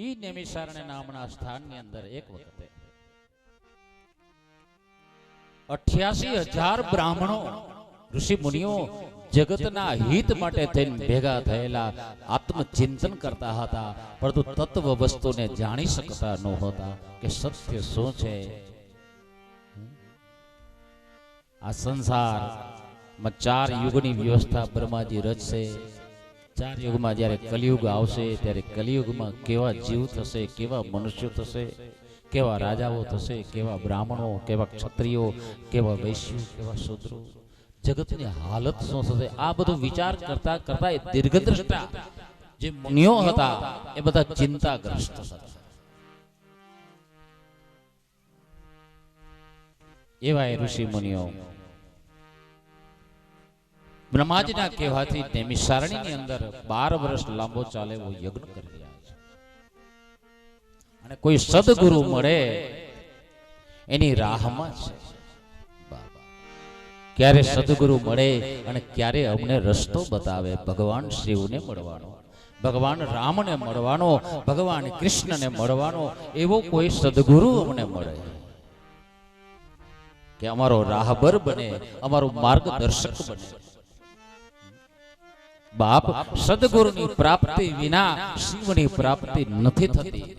ઈ નેમિષારણ્ય નામના સ્થાનની અંદર એક વખતે 88,000 બ્રાહ્મણો ઋષિ મુનિઓ જગતના હિત માટે થઈને ભેગા થયેલા આત્મચિંતન કરતા હતા, પરંતુ તત્વ વસ્તુને જાણી શકતા નહોતા કે સત્ય શું છે. આ સંસારમાં 4 યુગની વ્યવસ્થા બ્રહ્માજી રચશે. 4 યુગમાં જ્યારે કલિયુગ આવશે ત્યારે કલિયુગમાં કેવા જીવ થશે, કેવા મનુષ્યો થશે, કેવા રાજાઓ થશે, કેવા બ્રાહ્મણો, કેવા ક્ષત્રિયો, કેવા વૈશ્યો, કેવા શૂદ્રો, જગતની હાલત શું થશે, આ બધું વિચાર કરતા કરતા એ દીર્ઘદ્રષ્ટા જે મુનિઓ હતા એ બધા ચિંતાગ્રસ્ત હતા. એવા એ ઋષિ મુનિઓ બ્રહ્માજીના કહેવાથી નેમિષારણ્યની અંદર 12 વર્ષ લાંબો ચાલે એવો યજ્ઞ કરી રહ્યા છે. અને કોઈ સદગુરુ મળે એની રાહમાં છે. ક્યારે સદગુરુ મળે અને ક્યારે અમને રસ્તો બતાવે. ભગવાન શિવને મળવાનો, ભગવાન રામને મળવાનો, ભગવાન કૃષ્ણને મળવાનો એવો કોઈ સદગુરુ અમને મળે કે અમારો રાહબર બને, અમારો માર્ગદર્શક બને. બાપ, સદગુરુની પ્રાપ્તિ વિના શિવની પ્રાપ્તિ નથી થતી.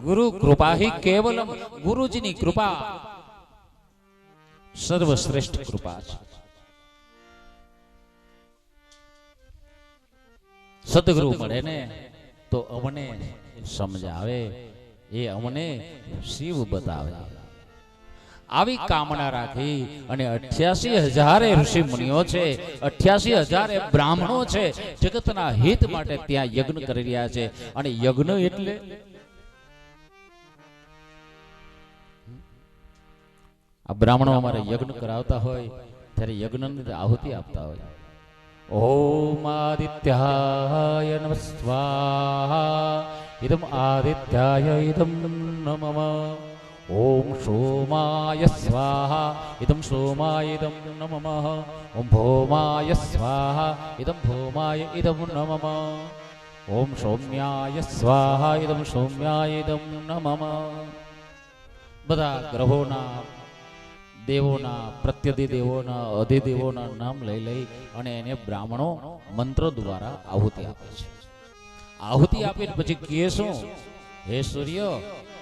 ગુરુ કૃપા હી કેવલમ, ગુરુજીની કૃપા સર્વશ્રેષ્ઠ કૃપા છે. સદગુરુ મળે ને તો અમને સમજાવે, એ અમને શિવ બતાવે. આવી કામના રાખી અને 88,000 ઋષિ મુનિઓ છે, 88,000 બ્રાહ્મણો છે, જગતના હિત માટે ત્યાં યજ્ઞ કરી રહ્યા છે. અને યજ્ઞ એટલે આ બ્રાહ્મણો અમારે યજ્ઞ કરાવતા હોય ત્યારે યજ્ઞની આહુતિ આપતા હોય. ઓમ આદિત્યાય નમઃ સ્વાહા, ઇદમ આદિત્યાય ઇદમ નમઃ. ઓમ સોમાય સ્વાહા, ઇદમ સોમાય ઇદમ નમઃ. ઓમ ભૌમાય સ્વાહા, ઇદમ ભૌમાય ઇદમ નમઃ. ઓમ સૌમ્યાય સ્વાહા, ઇદમ સૌમ્યાય ઇદમ નમઃ. બધા ગ્રહોના, દેવોના, પ્રત્યધિદેવોના, અધિદેવોના નામ લઈ લઈ અને એને બ્રાહ્મણો મંત્ર દ્વારા આહુતિ આપે છે. આહુતિ આપીને પછી કહે શું? હે સૂર્ય,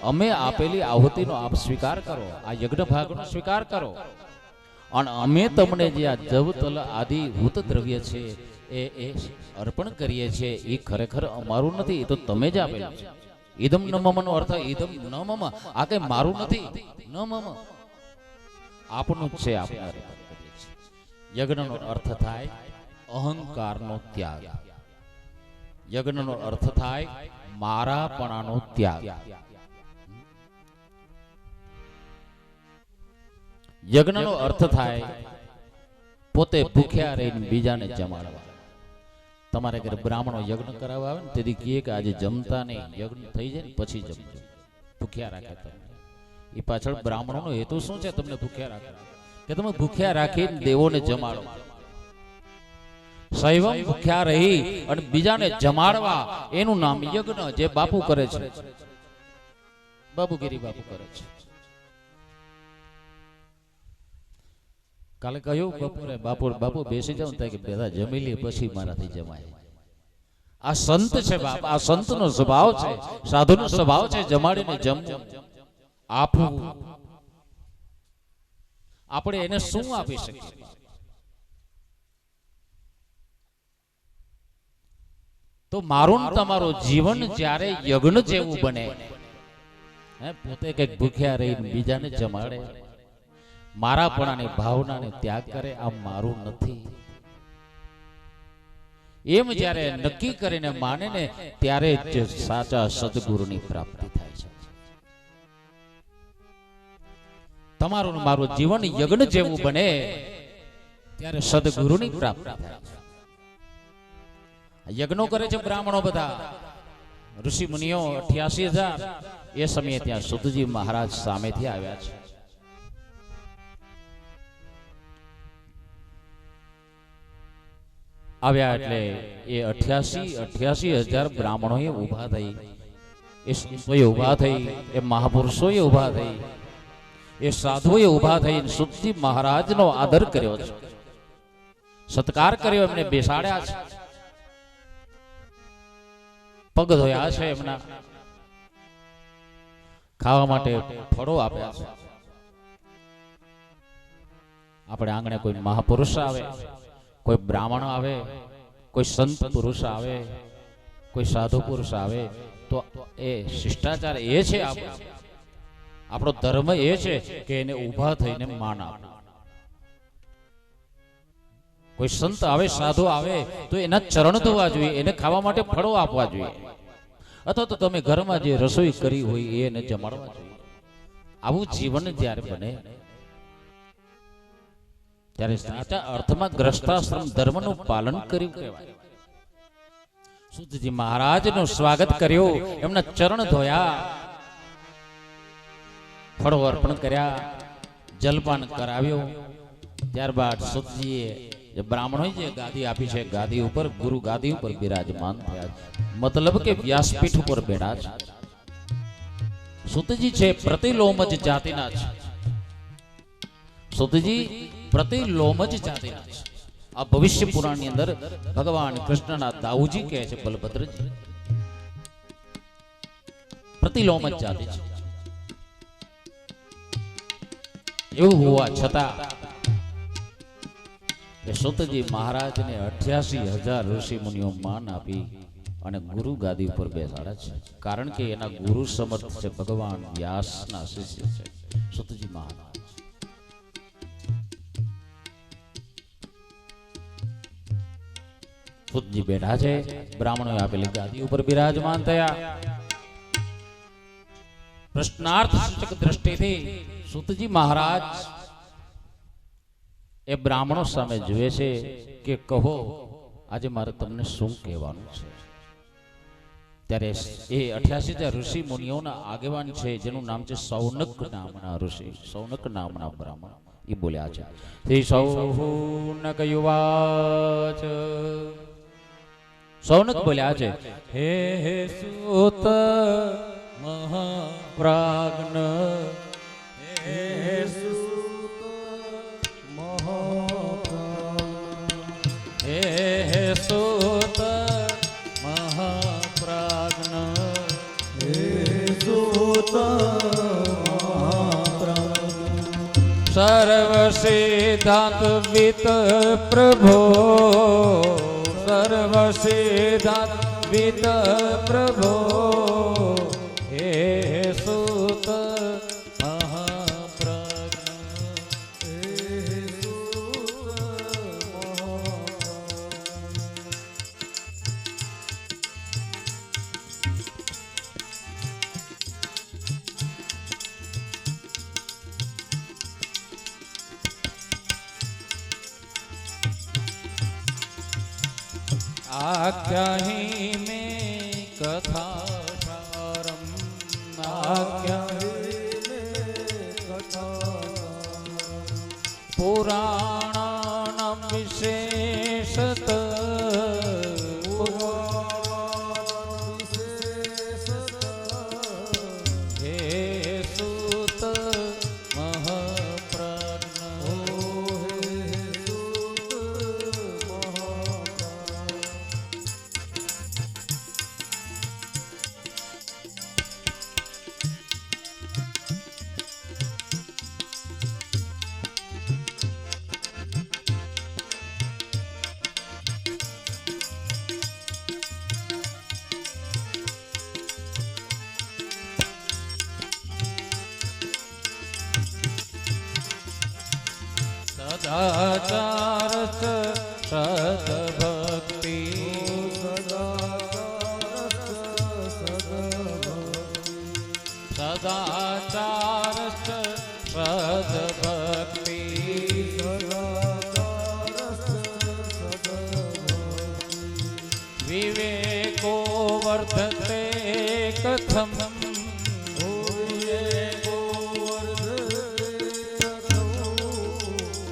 અમે આપેલી આહુતિનો આપ સ્વીકાર કરો, આ યજ્ઞ ભાગનો સ્વીકાર કરો, અને અમે તમને જે આ જવ તલ આદિ ભૂત દ્રવ્ય છે એ અર્પણ કરીએ છીએ, એ ખરેખર અમારું નથી, એ તો તમે જ આપેલું છે. ઇદમ ન મમનો અર્થ ઇદમ ન મમ, આ કઈ મારું નથી, ન મમ આપનું જ છે, આપણે યજ્ઞનો અર્થ થાય અહંકારનો ત્યાગ. યજ્ઞનો અર્થ થાય મારાપણાનો ત્યાગ. યજ્ઞનો અર્થ થાય પોતે ભૂખ્યા રહીને બીજાને જમાડવા. તમારે ઘરે બ્રાહ્મણો યજ્ઞ કરાવવા આવે ને તેથી કહે કે આજે જમતા નહીં, યજ્ઞ થઈ જાય ને પછી જમજો. ભૂખ્યા રાખે તમને. એ પાછળ બ્રાહ્મણોનો હેતુ શું છે? તમને ભૂખ્યા રાખે કે તમે ભૂખ્યા રાખીને દેવોને જમાડો. સૈવમ ભૂખ્યા રહી અને બીજાને જમાડવા, એનું નામ યજ્ઞ. જે બાપુ કરે છે, બાપુગીરી બાપુ કરે છે. કાલે કહ્યું બપોરે, બાપુ બેસી જાવ કે બધા જમી લે પછી મારાથી જમાય. આ સંત છે બાપ, આ સંતનો સ્વભાવ છે, સાધુનો સ્વભાવ છે જમાડીને જમવું, આપવું. આપણે એને શું આપી શકીએ? તો મારું તમારું જીવન જ્યારે યજ્ઞ જેવું બને, પોતે કઈક ભૂખ્યા રહીને બીજાને જમાડે, મારાપણાની ભાવનાને ત્યાગ કરે, આ મારું નથી એમ જ્યારે નક્કી કરીને માને ને ત્યારે જ સાચા સદગુરુની પ્રાપ્તિ થાય છે. તમારું મારું જીવન યજ્ઞ જેવું બને ત્યારે સદગુરુની પ્રાપ્તિ થાય છે. યજ્ઞો કરે છે બ્રાહ્મણો બધા, ઋષિ મુનિઓ 88,000. એ સમયે ત્યાં સુતજી મહારાજ સામેથી આવ્યા છે. આવ્યા એટલે એ 88,000 બ્રાહ્મણોએ ઊભા થઈ, એ સંતોએ ઊભા થઈ, એ મહાપુરુષોએ ઊભા થઈ, એ સાધુઓએ ઊભા થઈ સુતજી મહારાજનો આદર કર્યો છે, સત્કાર કર્યો, એમને બેસાડ્યા છે, પગ ધોયા છે, એમના ખાવા માટે ફળો આપ્યા છે. આપણે આંગણે કોઈ મહાપુરુષ આવે, કોઈ બ્રાહ્મણ આવે, કોઈ સંત પુરુષ આવે, કોઈ સાધુ પુરુષ આવે તો એ શિષ્ટાચાર એ છે, આપણો ધર્મ એ છે કે એને ઊભા થઈને માન આપવું. કોઈ સંત આવે, સાધુ આવે તો એના ચરણ ધોવા જોઈએ, એને ખાવા માટે ફળો આપવા જોઈએ, અથવા તો તમે ઘરમાં જે રસોઈ કરી હોય એને જમાડવા જોઈએ. આવું જીવન જ્યારે બને ત્યારે સાચા અર્થમાં ગ્રસ્તાશ્રમ ધર્મનું પાલન કર્યું કહેવાય. સુતજી મહારાજનું સ્વાગત કર્યું, એમના ચરણ ધોયા, ફળો અર્પણ કર્યા, જલપાન કરાવ્યો. ત્યારબાદ સુતજીએ જે બ્રાહ્મણોએ જે ગાદી આપી છે, ગાદી ઉપર ગુરુ ગાદી ઉપર બિરાજમાન થયા, મતલબ કે વ્યાસપીઠ ઉપર બેઠા છે. સુતજી છે પ્રતિલોમજ જાતિના છે, સુતજી પ્રતિલોમજ જાતિના છે. આ ભવિષ્ય પુરાણની અંદર ભગવાન કૃષ્ણના દાઉજી કહે છે, બલભદ્રજી પ્રતિલોમજ જાતિ છે. એવું હોવા છતાં એ સુતજી મહારાજને 88,000 ઋષિ મુનિઓ માન આપી અને ગુરુ ગાદી ઉપર બેસાડ્યા છે. કારણ કે એના ગુરુ સમર્થ છે, ભગવાન વ્યાસના શિષ્ય છે સુતજી મહારાજ. સુતજી બેઠા છે, બ્રાહ્મણોએ આપેલી ગાદી ઉપર બિરાજમાન થયા. પ્રશ્નાર્થ સૂચક દ્રષ્ટિથી સુતજી મહારાજ એ બ્રાહ્મણો સામે જુએ છે કે કહો આજે મારે તમને શું કહેવાનું છે. ત્યારે એ 88,000 ઋષિ મુનિઓના આગેવાન છે, જેનું નામ છે સૌનક નામના ઋષિ, સૌનક નામના બ્રાહ્મણ, એ બોલ્યા છે. શ્રી સૌનક યુવાચ, સૌનક બોલ્યા છે, હે હે સૂત મહાપ્રાજ્ઞ, હે સૂત મહાપ્રાજ્ઞ, હે હે સૂત મહાપ્રાજ્ઞ, હે સૂત મહાપ્રાજ્ઞ, સર્વ સિદ્ધાંત વિત પ્રભો, સર્વ સિદ્ધાંત વિત પ્રભો, હે સૂત મહાપ્રાજ્ઞ, હે સૂત आख्याहि में कथासारम, आख्याहि में कथासारम, पुराणानां विशेषत, पुराणानां विशेषत, हे सूत महाप्राज्ञ, सदाचार सद्भक्ति, सदाचार सद्भक्ति, विवेको वर्धते कथम,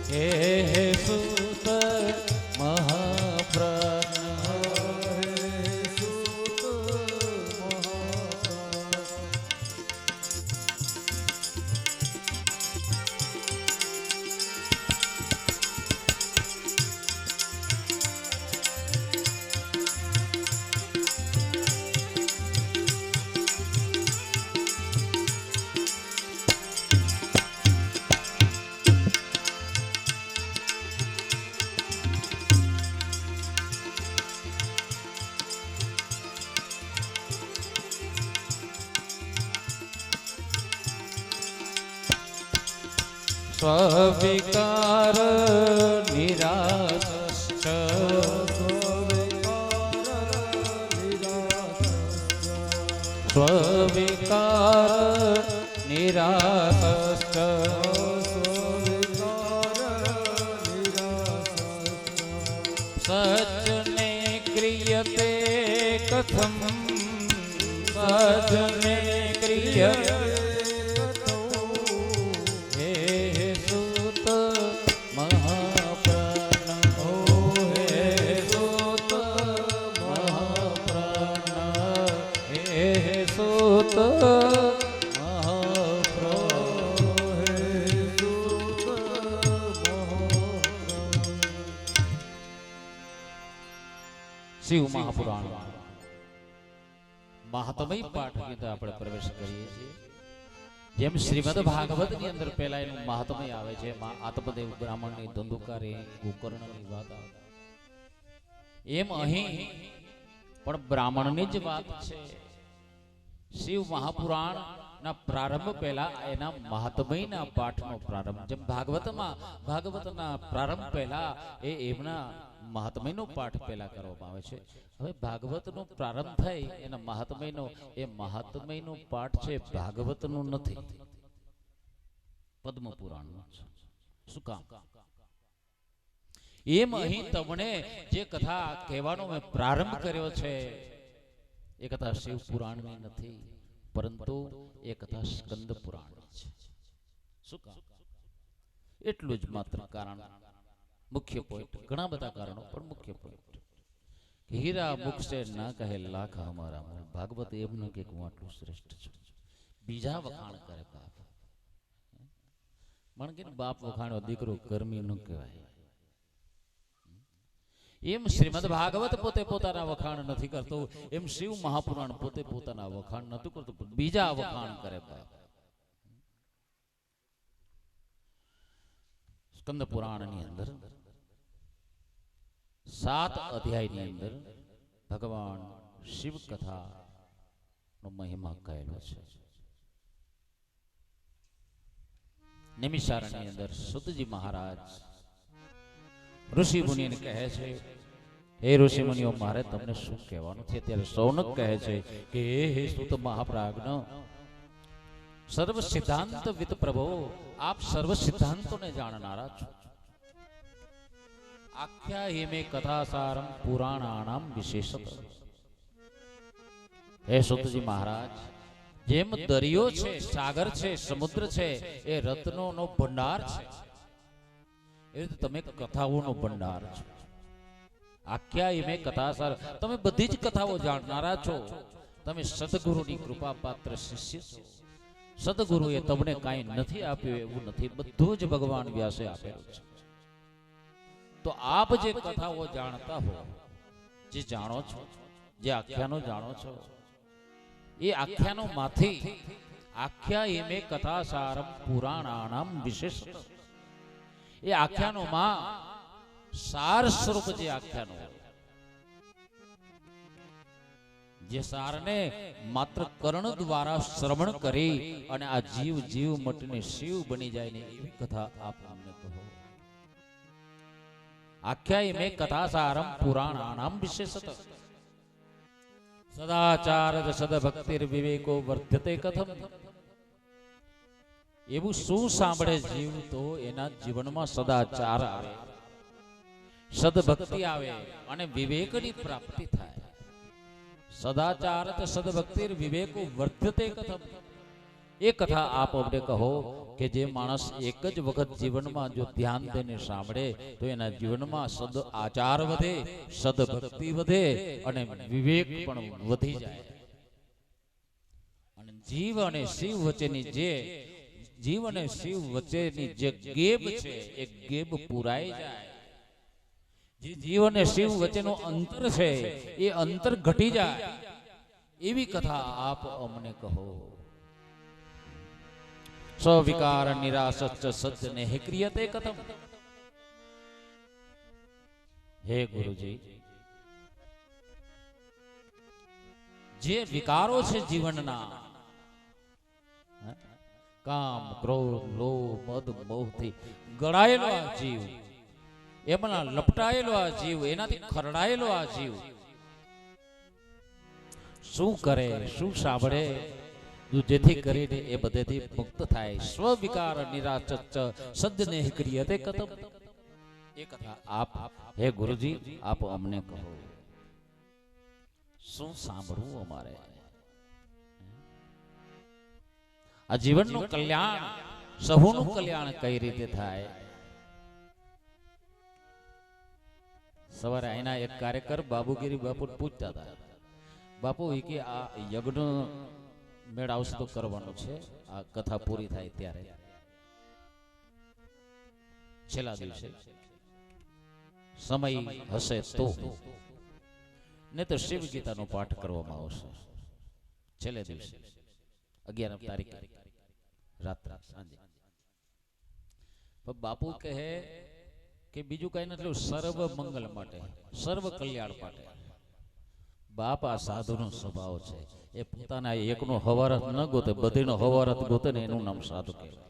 हे सूत महाप्राज्ञ, સ્વવિકાર નિરાસશ્ચ સ્વવિકાર નિરાસશ્ચ સજ્જને ક્રિયતે કથમ સજ્જને ક્રિયતે શિવ મહાપુરાણ મહાત્મય પાઠ ની અંદર આપણે પ્રવેશ કરીએ છીએ. જેમ શ્રીમદ ભાગવત ની અંદર પહેલા એનું મહાત્મય આવે છે, આત્મદેવ બ્રાહ્મણ ની ધંધુકારી ગોકર્ણ ની વાત આવે, એમ અહીં પણ બ્રાહ્મણ ની જ વાત છે. શિવ મહાપુરાણ ના પ્રારંભ પહેલા એના મહાત્મય ના પાઠ નો પ્રારંભ, જેમ ભાગવતના પ્રારંભ પહેલા એમના મહાત્મય નો પાઠ પહેલા કરવામાં આવે છે. હવે ભાગવત નો પ્રારંભ થાય એના મહાત્મય નો પાઠ છે ભાગવત નું નથી, પદ્મ પુરાણ નું છે. શું કામ? એમ અહીં તમને જે કથા કહેવાનો મેં પ્રારંભ કર્યો છે એ કથા શિવ પુરાણની નથી, પરંતુ એ કથા સ્કંદ પુરાણની છે. શું કામ? એટલું જ માત્ર કારણ, મુખ્ય પોઈન્ટ, ઘણા બધા કારણો પણ મુખ્ય પોઈન્ટ. હીરા મુખ સે ના કહે લાખ હમારા મૂળ. ભાગવત એમનું કે હું આટલું શ્રેષ્ઠ છું, બીજા વખાણ કરે બાપ. મણ કે બાપ વખાણો દીકરો કર્મી ન કહેવાય. એમ શ્રીમદ ભાગવત પોતે પોતાના વખાણ નથી કરતો, એમ શિવ મહાપુરાણ પોતે પોતાના વખાણ નથી કરતું, બીજા વખાણ કરે બાપ. સ્કંદ પુરાણની અંદર 7 અધ્યાયની અંદર ભગવાન શિવ કથા નો મહિમા કહેલો છે. નિમિષારણ્યની અંદર સુતજી મહારાજ ઋષિ મુનિને કહે છે, હે ઋષિ મુનિઓ, મારે તમને શું કહેવાનું છે? ત્યારે સૌનક કહે છે કે હે સુત મહાપ્રાજ્ઞ, સર્વ સિદ્ધાંત વિદ પ્રભો, આપ સર્વ સિદ્ધાંતોને જાણનારા છો. આખ્યા હિમે કથાસારમ પુરાણાનામ વિશેષત. હે સુતજી મહારાજ, જેમ દરિયો છે, સાગર છે, સમુદ્ર છે, એ રત્નોનો ભંડાર છે, એ રીતે તમે કથાઓનો ભંડાર છો. આખ્યા હિમે કથાસાર, તમે બધી જ કથાઓ જાણનારા છો. તમે સદગુરુની કૃપા પાત્ર શિષ્ય છો. સદગુરુએ તમને કાંઈ નથી આપ્યું એવું નથી, બધું જ ભગવાન વ્યાસે આપેલું છે. તો આપ જે કથાઓ જાણતા હો, જે જાણો છો, જે આખ્યાનો જાણો છો, એ આખ્યાનો માંથી આખ્યા એમે કથાસારમ પુરાણાનામ વિશેષત, એ આખ્યાનોમાં સાર સ્વરૂપ જે આખ્યાનો, જે સારને માત્ર કર્ણ દ્વારા શ્રવણ કરી અને આ જીવ મટીને શિવ બની જાય ને એવી કથા આપ અમને કહો. આખ્યાય મે કથાસારમ પુરાણાનામ વિશેષત. સદાચાર સદભક્તિર વિવેકો વર્ધતે કથમ. એવું શું સાંભળે જીવ તો એના જીવનમાં સદાચાર આવે, સદભક્તિ આવે અને વિવેકની પ્રાપ્તિ થાય. સદાચાર સદભક્તિર વિવેકો વર્ધતે કથમ. એ કથા આપ અમને કહો કે જે માણસ એક જ વખત જીવનમાં જો ધ્યાન દઈને સાંભળે તો એના જીવનમાં સદ આચાર વધે, સદભક્તિ વધે અને વિવેક પણ વધી જાય. અને જીવ અને શિવ વચ્ચેની જે ગેબ છે એ ગેબ પુરાઈ જાય. જે જીવ અને શિવ વચ્ચેનો અંતર છે એ અંતર ઘટી જાય. એવી કથા આપ અમને કહો. સ્વવિકાર નિરાસચ્ચ સજ્જને ક્રિયતે કથમ. હે ગુરુજી, જે વિકારો છે જીવનના, કામ ક્રોધ લોભ મદ મોહથી ગળાયેલો આ જીવ, એમના લપટાયેલો આ જીવ, એનાથી ખરડાયેલો આ જીવ શું કરે, શું સાંભળે, જેથી કરીને એ બધેથી મુક્ત થાય. સ્વવિકાર નિરાચચ સજ્જનેહ ક્રિયતે કથમ. એ કથા આપ હે ગુરુજી આપ અમને કહો, શું સાંભળવું અમારે? આ જીવનનું કલ્યાણ, સહુનું કલ્યાણ કઈ રીતે થાય? સવારે અહીંના એક કાર્યકર બાબુગીરી બાપુ પૂછતા હતા, બાપુ એ કે આ યજ્ઞ મેળ આવશે તો કરવાનું છે, આ કથા પૂરી થાય ત્યારે છેલ્લા દિવસે સમય હશે તો, ને તો શિવ ગીતાનો પાઠ કરવામાં આવશે છેલ્લે દિવસે 11 તારીખે રાત્રે સાંજે. બાપુ કહે કે બીજું કઈ નથી, સર્વ મંગલ માટે, સર્વ કલ્યાણ માટે. બાપ આ સાધુનો સ્વભાવ છે, એ પોતાના એકનો હવારત ન ગોતે, બધીનો હવારત ગોતે ને એનું નામ સાધુ કહેવાય.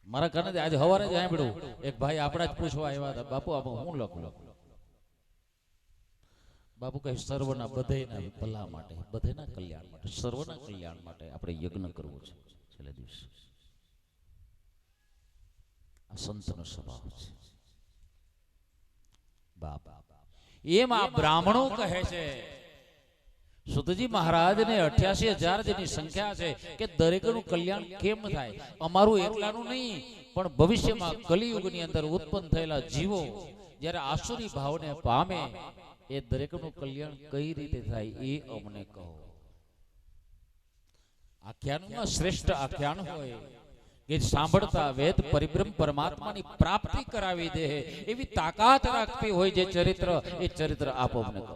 મારા ઘરે આજે હવારે જ સાંભળ્યું, એક ભાઈ આપણા જ પૂછવા આવ્યા હતા, બાપુ આમાં હું લખું? બાપુ કહે સર્વના બધેના ભલા માટે, બધેના કલ્યાણ માટે, સર્વના કલ્યાણ માટે આપણે યજ્ઞ કરવો છે છેલ્લે દિવસે. આ સંતનો સ્વભાવ છે. બાપ એમ આ બ્રાહ્મણો કહે છે, સુતજી મહારાજને 88,000 જેની સંખ્યા છે કે દરેકનું કલ્યાણ કેમ થાય? અમારું એકલાનું નહીં, પણ ભવિષ્યમાં કલિયુગની અંદર ઉત્પન્ન થયેલા જીવો જ્યારે આસુરી ભાવને પામે એ દરેકનું કલ્યાણ કઈ રીતે થાય એ અમને કહો. આખ્યાનમાં શ્રેષ્ઠ આખ્યાન હોય કે સાંભળતા વેદ પરિબ્રહ્મ પરમાત્માની પ્રાપ્તિ કરાવી દે એવી તાકાત રાખતી હોય જે ચરિત્ર, એ ચરિત્ર આપ અમને કહો.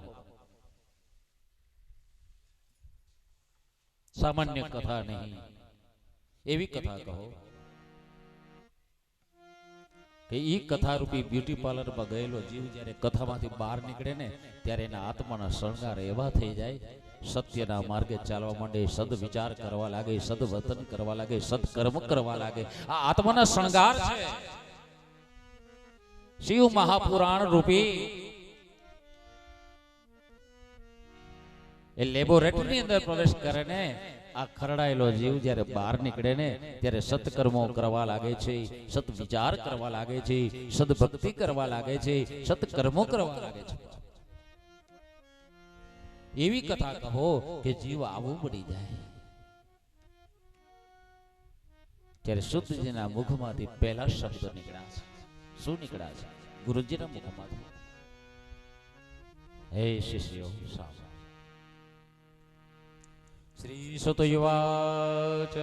સામાન્ય કથા નહીં, એવી કથા કહો કે ઈ કથારૂપી બ્યુટી પાર્લરમાં ગયેલો જીવ જ્યારે કથામાંથી બહાર નીકળે ને ત્યારે એના આત્માના શણગાર એવા થઈ જાય, સત્યના માર્ગે ચાલવા માંડે, સદ વિચાર કરવા લાગે, સદવતન કરવા લાગે, સત્કર્મ કરવા લાગે. આ આત્માના શણગાર છે. શિવ મહાપુરાણ રૂપી એ લેબોરેટરીની અંદર પ્રવેશ કરે ને આ ખરડાયેલો જીવ જ્યારે બહાર નીકળે ને ત્યારે સત્કર્મો કરવા લાગે છે, સત વિચાર કરવા લાગે છે, સદભક્તિ કરવા લાગે છે, સત્કર્મો કરવા લાગે છે. એવી કથા કહો કે જીવ આવું પડી જાય. ત્યારે શુદ્ધજીના મુખમાંથી પહેલા શબ્દ નીકળ્યા છે. શું નીકળ્યા છે? ગુરુજીના મુખમાંથી, હે શિષ્યો સાંભળો. શ્રી સુતયુવાચ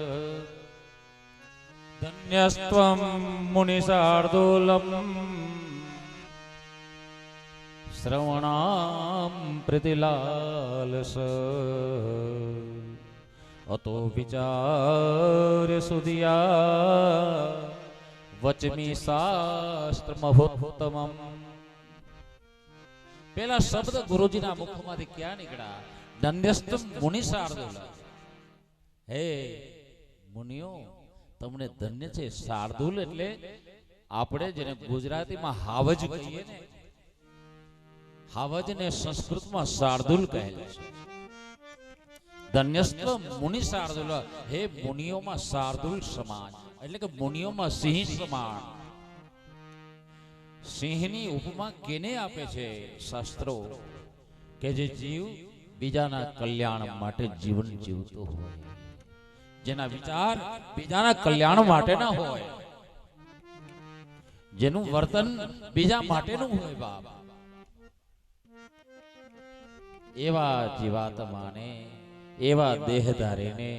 ધન્યસ્ત્વં મુનિશાર્દૂલમ શ્રવણામ પ્રીતિલાલસ અતો વિચાર્ય સુધિયા વચમી શાસ્ત્ર મહોત્તમમ. પેલા શબ્દ ગુરુજીના મુખમાંથી ક્યાં નીકળ્યા? ધન્યસ્તમ મુનિ શાર્દૂલ. હે મુનિઓ, તમને ધન્ય છે. શાર્દૂલ એટલે આપણે જેને ગુજરાતીમાં હાવજ કહીએ ને, હાવજ ને સંસ્કૃતમાં શાર્દૂલ કહેલું છે. ધન્યસ્તમ મુનિ શાર્દૂલ, હે મુનિઓમાં શાર્દૂલ સમાન, એટલે કે મુનિઓમાં સિંહ સમાન. સિંહની ઉપમા કેને આપે છે શાસ્ત્રો? કે જે જીવ બીજાના કલ્યાણ માટે જીવન જીવતો હોય, જેના વિચાર બીજાના કલ્યાણ માટેના હોય, જેનું વર્તન બીજા માટેનું હોય. બાપ એવા જીવાત્માને, એવા દેહધારીને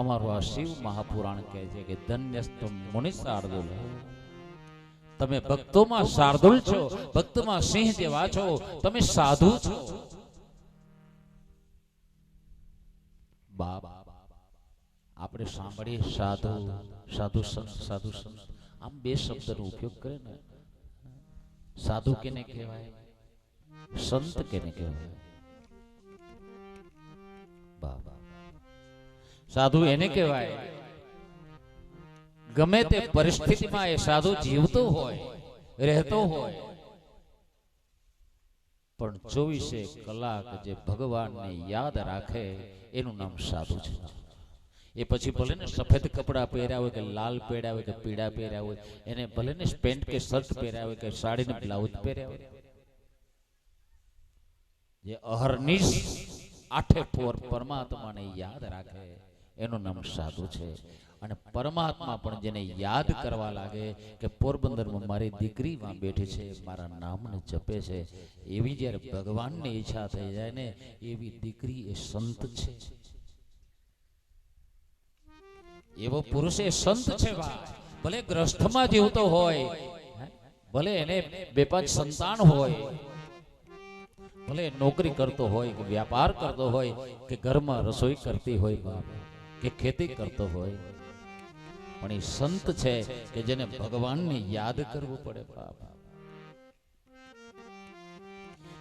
અમારું આ શિવ મહાપુરાણ કહે છે કે ધન્યસ્તમ મુનિ શાર્દૂલ. તમે ભક્તોમાં શાર્દૂલ છો, ભક્તમાં સિંહ જેવા છો, તમે સાધુ છો. બાપ આપણે સાંભળીએ સાધુ, સાધુ સંત, સાધુ સંત, આમ બે શબ્દનો ઉપયોગ કરે ને. સાધુ કેને કહેવાય, સંત કેને કહેવાય? બાપ સાધુ એને કહેવાય ગમે તે પરિસ્થિતિમાં એ સાધુ જીવતો હોય, રહેતો હોય, પણ 24 કલાક જે ભગવાનને યાદ રાખે એનું નામ સાધુ છે. એ પછી ભલે ને સફેદ કપડા પહેર્યા હોય કે લાલ પહેર્યા હોય કે પીળા પહેર્યા હોય, એને ભલે ને પેન્ટ કે શર્ટ પહેર્યા હોય કે સાડીને બ્લાઉઝ પહેર્યા હોય, જે અહર્નિશ આઠે પોર પરમાત્માને યાદ રાખે એનું નામ સાધુ છે. અને પરમાત્મા પણ જેને યાદ કરવા લાગે કે પોરબંદરમાં મારી દીકરી માં બેઠી છે, મારા નામને જપે છે, એવી જ્યારે ભગવાનની ઈચ્છા થઈ જાય ને, એવી દીકરી એ સંત છે, એવો પુરુષ એ સંત છે. ભલે ગ્રસ્થમાં જીવતો હોય, ભલે એને 2-5 સંતાન હોય, ભલે નોકરી કરતો હોય કે વ્યાપાર કરતો હોય કે ઘરમાં રસોઈ કરતી હોય બાપ કે ખેતી કરતો હોય, પણ એ સંત છે કે જેને ભગવાનને યાદ કરવું પડે બાપ.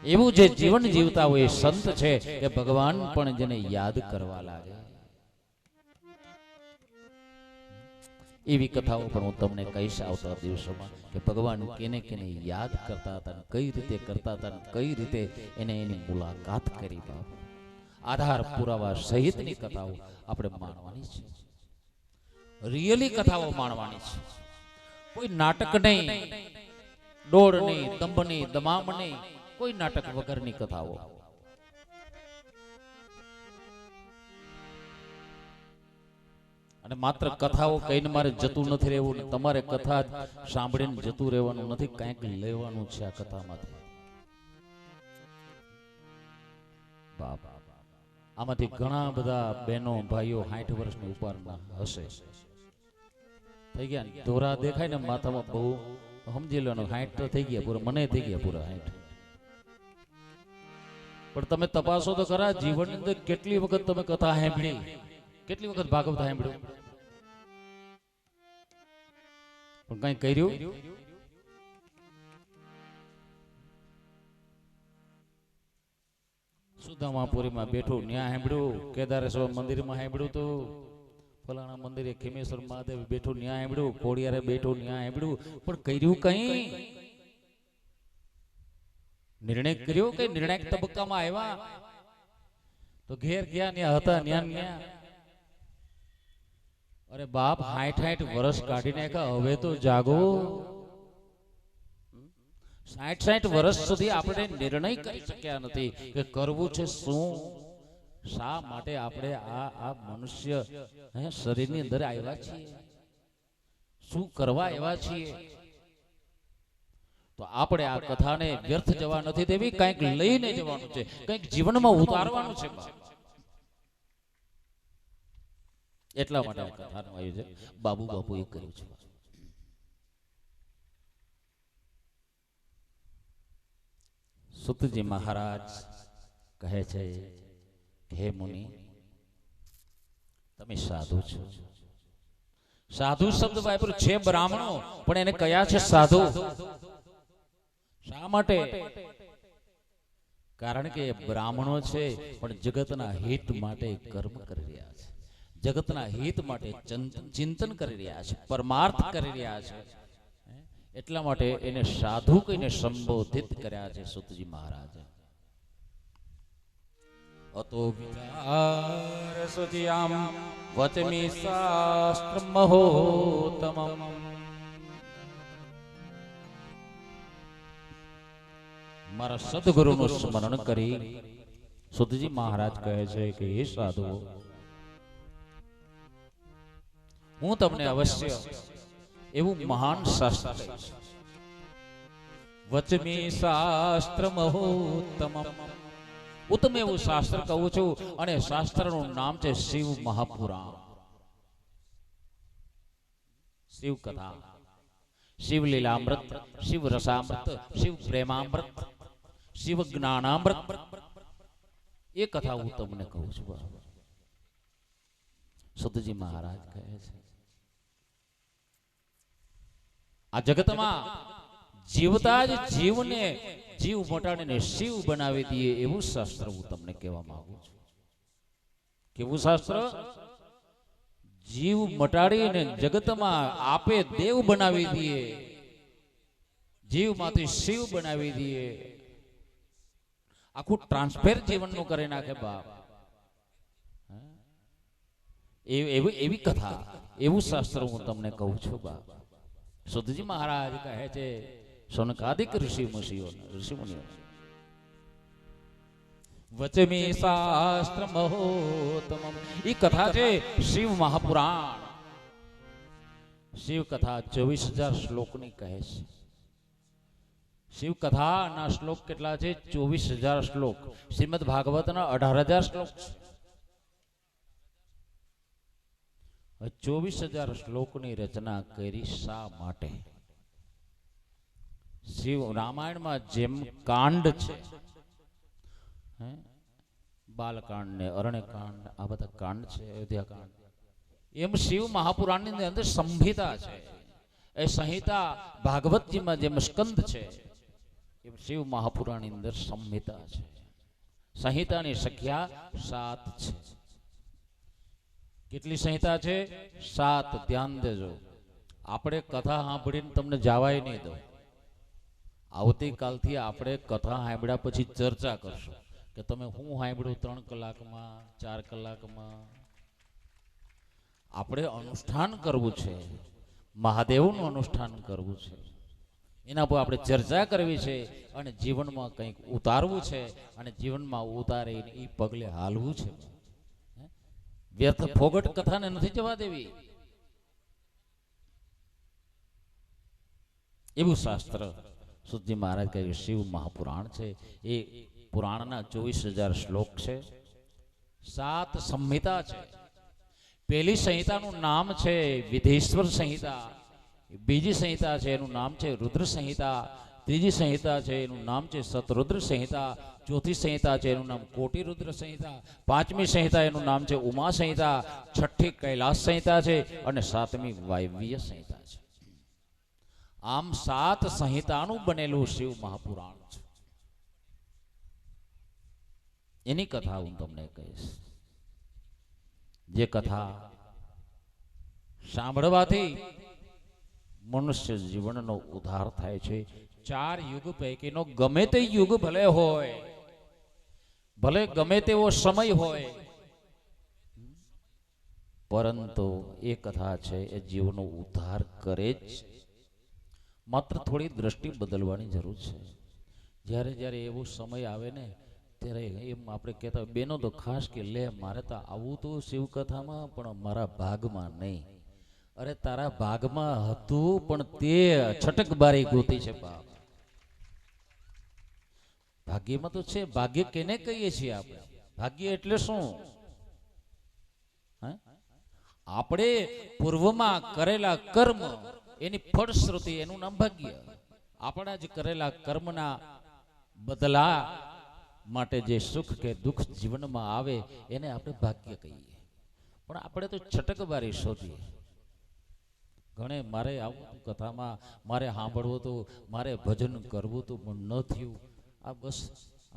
એવું જે જીવન જીવતા હોય એ સંત છે કે ભગવાન પણ જેને યાદ કરવા લાગે. એવી કથાઓ પણ હું તમને કહીશ આવતા દિવસોમાં કે ભગવાન કેને કેને યાદ કરતા હતા, કઈ રીતે કરતા હતા, કઈ રીતે એને એની મુલાકાત કરી બાપ. આધાર પુરાવા સહિતની કથાઓ આપણે માણવાની છે, રિયલી કથાઓ માણવાની છે. કોઈ નાટક નહીં, ડોળ નહીં, દંભ નહીં, દમામ નહીં, કોઈ નાટક વગરની કથાઓ. અને માત્ર કથાઓ કહીને મારે જતું નથી રહેવું, તમારે કથા સાંભળીને જતું રહેવાનું નથી, કંઈક લેવાનું છે આ કથામાંથી બાપ. આમાંથી ઘણા બધા બહેનો ભાઈઓ 60 વર્ષની ઉપરના હશે, થઈ ગયા દોરા દેખાય ને માથામાં, બહુ સમજી લેવાનું 60 તો થઈ ગયા પૂરા, મને થઈ ગયા પૂરા 60. પણ તમે તપાસો તો ખરા જીવનની અંદર કેટલી વખત તમે કથા સાંભળી, કેટલી વખત ભાગવત સાંભળ્યું, પણ કઈ કર્યું? સુદામાપુરીમાં બેઠું ન્યા સાંભળ્યું, કેદારેશ્વર મંદિરમાં સાંભળ્યું, તો ફલાણા મંદિરે ખેમેશ્વર મહાદેવ બેઠું ન્યા સાંભળ્યું, કોડિયારે બેઠું ન્યા સાંભળ્યું, પણ કર્યું કઈ? નિર્ણય કર્યો કે નિર્ણાયક તબક્કામાં આવ્યા તો ઘેર ગયા, ન્યા હતા ન્યા. અરે બાપ 60 વર્ષ કાઢી નાખ્યા, હવે તો જાગો. 60 વર્ષ સુધી આપણે નિર્ણય કરી શક્યા નથી કે કરવું છે શું, શા માટે આપણે આ મનુષ્ય શરીરની અંદર આવ્યા છીએ, શું કરવા આવ્યા છીએ. તો આપણે આ કથાને વ્યર્થ જવા નથી દેવી, કંઈક લઈને જવાનું છે, કંઈક જીવનમાં ઉતારવાનું છે. એટલા માટે આ કથાનું આયોજન બાબુએ કર્યું છે. સુતજી મહારાજ કહે છે કે હે મુનિ, તમે સાધુ છો. સાધુ શબ્દ વાપર્યો છે બ્રાહ્મણો, પણ એને કયા છે સાધુ? શા માટે? કારણ કે બ્રાહ્મણો છે પણ જગતના હિત માટે કર્મ કરી રહ્યા છે, જગતના હિત માટે ચિંતન કરી રહ્યા છે, પરમાર્થ કરી રહ્યા છે. એટલા માટે એને સાધુ કહીને સંબોધિત કર્યા છે સુતજી મહારાજ. અતો વિચાર સુજ્યામ વચમી શાસ્ત્ર મહોત્તમમ. મારા સદગુરુનું સ્મરણ કરી સુતજી મહારાજ કહે છે કે હે સાધુઓ, હું તમને અવશ્ય એવું મહાન શાસ્ત્ર કહીશ. વચમી શાસ્ત્ર મહોત્તમમ, ઉત્તમ એવું શાસ્ત્ર કહું છું, અને શાસ્ત્રનું નામ છે શિવ મહાપુરાણ. શિવ કથા, શિવ લીલામૃત, શિવ રસામૃત, શિવ પ્રેમામૃત, શિવ જ્ઞાનામૃત, એ કથા હું તમને કહું છું. સુતજી મહારાજ કહે છે આ જગતમાં જીવતા જ જીવને જીવ મટાડીને શિવ બનાવી દઈએ એવું શાસ્ત્ર હું તમને કહેવા માંગુ છું. કેવું શાસ્ત્ર? જીવ મટાડીને જગતમાં આપે દેવ બનાવી દઈએ, જીવમાંથી શિવ બનાવી દઈએ, આખું ટ્રાન્સફર જીવનનું કરી નાખે બાપ. એવી કથા, એવું શાસ્ત્ર હું તમને કહું છું બાપ. સુધજી મહારાજ કહે છે સનકાદિક ઋષિમુનિઓ વચમી શાસ્ત્ર મહોત્તમમ. ઈ કથા છે શિવ મહાપુરાણ. શિવ કથા 24,000 શ્લોકની કહે છે. શિવ કથાના શ્લોક કેટલા છે? 24,000 શ્લોક. શ્રીમદ ભાગવતના 18,000 શ્લોક છે. 24,000 શ્લોકની રચના કરી શા માટે? શિવ રામાયણમાં જેમ કાંડ છે, બાલકાંડ ને અરણ્યકાંડ, આ બધા કાંડ છે, અયોધ્યાકાંડ, એમ શિવ મહાપુરાણની અંદર સંહિતા છે. એ સંહિતા ભાગવતજીમાં જેમ સ્કંદ છે, એમ શિવ મહાપુરાણની અંદર સંહિતા છે. સંહિતાની સંખ્યા 7 છે. કેટલી સંહિતા છે? 7. ધ્યાન દેજો. આપણે કથા સાંભળીને તમને જવાય નહીં દો. આવતીકાલથી આપણે કથા સાંભળ્યા પછી ચર્ચા કરશું કે તમે શું સાંભળ્યું 3 કલાકમાં, 4 કલાકમાં. આપણે અનુષ્ઠાન કરવું છે, મહાદેવનું અનુષ્ઠાન કરવું છે, એના પર આપણે ચર્ચા કરવી છે અને જીવનમાં કંઈક ઉતારવું છે અને જીવનમાં ઉતારીને એ પગલે હાલવું છે. વ્યર્થ ફોગટ કથાને નથી જવા દેવી. એવું શાસ્ત્ર સુધજી મહારાજ કહે શિવ મહાપુરાણ છે. એ પુરાણના 24,000 શ્લોક છે, 7 સંહિતા છે. પહેલી સંહિતાનું નામ છે વિધેશ્વર સંહિતા. બીજી સંહિતા છે એનું નામ છે રુદ્ર સંહિતા. ત્રીજી સંહિતા છે એનું નામ છે સતરુદ્ર સંહિતા. ચોથી સંહિતા છે એનું નામ કોટિ રુદ્ર સંહિતા. પાંચમી સંહિતા એનું નામ છે ઉમા સંહિતા. છઠ્ઠી કૈલાસ સંહિતા છે અને 7મી વાયવ્ય સંહિતા છે. આમ 7 સંહિતાનું બનેલું શિવ મહાપુરાણ છે. એની કથા હું તમને કહીશ. જે કથા સાંભળવાથી મનુષ્ય જીવનનો ઉદ્ધાર થાય છે. 4 યુગ પૈકીનો ગમે તે યુગ ભલે હોય, ભલે ગમે તેવો સમય હોય, પરંતુ એ કથા છે એ જીવનો ઉદ્ધાર કરે જ. માત્ર થોડી દ્રષ્ટિ બદલવાની જરૂર છે. જ્યારે જ્યારે એવો સમય આવે ને ત્યારે એમ આપણે કહેતા બેનો તો ખાસ કે લે મારે તો આવું તો શિવકથામાં પણ મારા ભાગમાં નહીં. અરે તારા ભાગમાં હતું પણ તે છટકબારી ગોતી છે બાપ. ભાગ્યમાં તો છે. ભાગ્ય કેને કહીએ છીએ આપણે? ભાગ્ય એટલે શું? આપણે પૂર્વમાં કરેલા કર્મ એની ફળશ્રુતિ, એનું નામ ભાગ્ય. આપણા જ કરેલા કર્મના બદલા માટે જે સુખ કે દુઃખ જીવનમાં આવે એને આપણે ભાગ્ય કહીએ. પણ આપણે તો છટકબારી શોધીએ. ઘણે મારે આવું કથામાં મારે સાંભળવું હતું, મારે ભજન કરવું હતું પણ ન થયું. આ બસ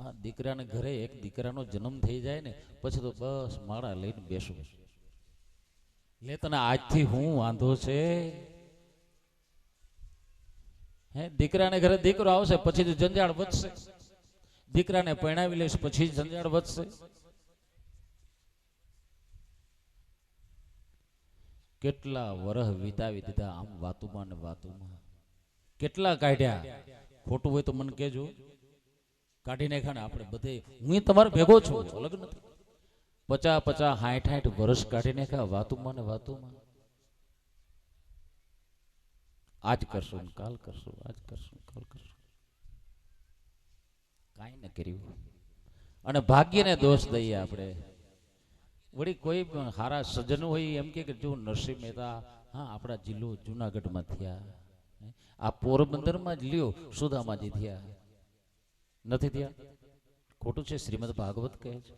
આ દીકરાને ઘરે એક દીકરાનો જન્મ થઈ જાય ને પછી તો બસ માળા લઈને બેસું. લે તને આજથી હું વાંધો છે? હે દીકરાને ઘરે દીકરો આવશે પછી તો જંજાળ વધશે. દીકરાને પરણાવી લઈશ પછી જંજાળ વધશે. કેટલા વરહ વિતાવી દીધા આમ વાતુમાં ને વાતુમાં. કેટલા કાઢ્યા? ખોટું હોય તો મને કહેજો. કાઢી નાખ્યા ને આપણે બધે. હું તમારો ભેગો છું, અલગ નથી. 50, 60 વર્ષ કાઢી નાખ્યા વાતુમાં ને વાતુમાં. આજ કરશું કાલ કરશું, આજ કરશું કાલ કરશું, કાંઈ ન કર્યું. અને ભાગ્યને દોષ દઈએ આપણે. વળી કોઈ સારા સજ્જન હોય એમ કે જો નરસિંહ મહેતા હા આપણા જિલ્લો જુનાગઢમાં થયા, આ પોરબંદરમાં જ લ્યો સુદામાજી થયા, નથી થયા? ખોટું છે? શ્રીમદ ભાગવત કહે છે.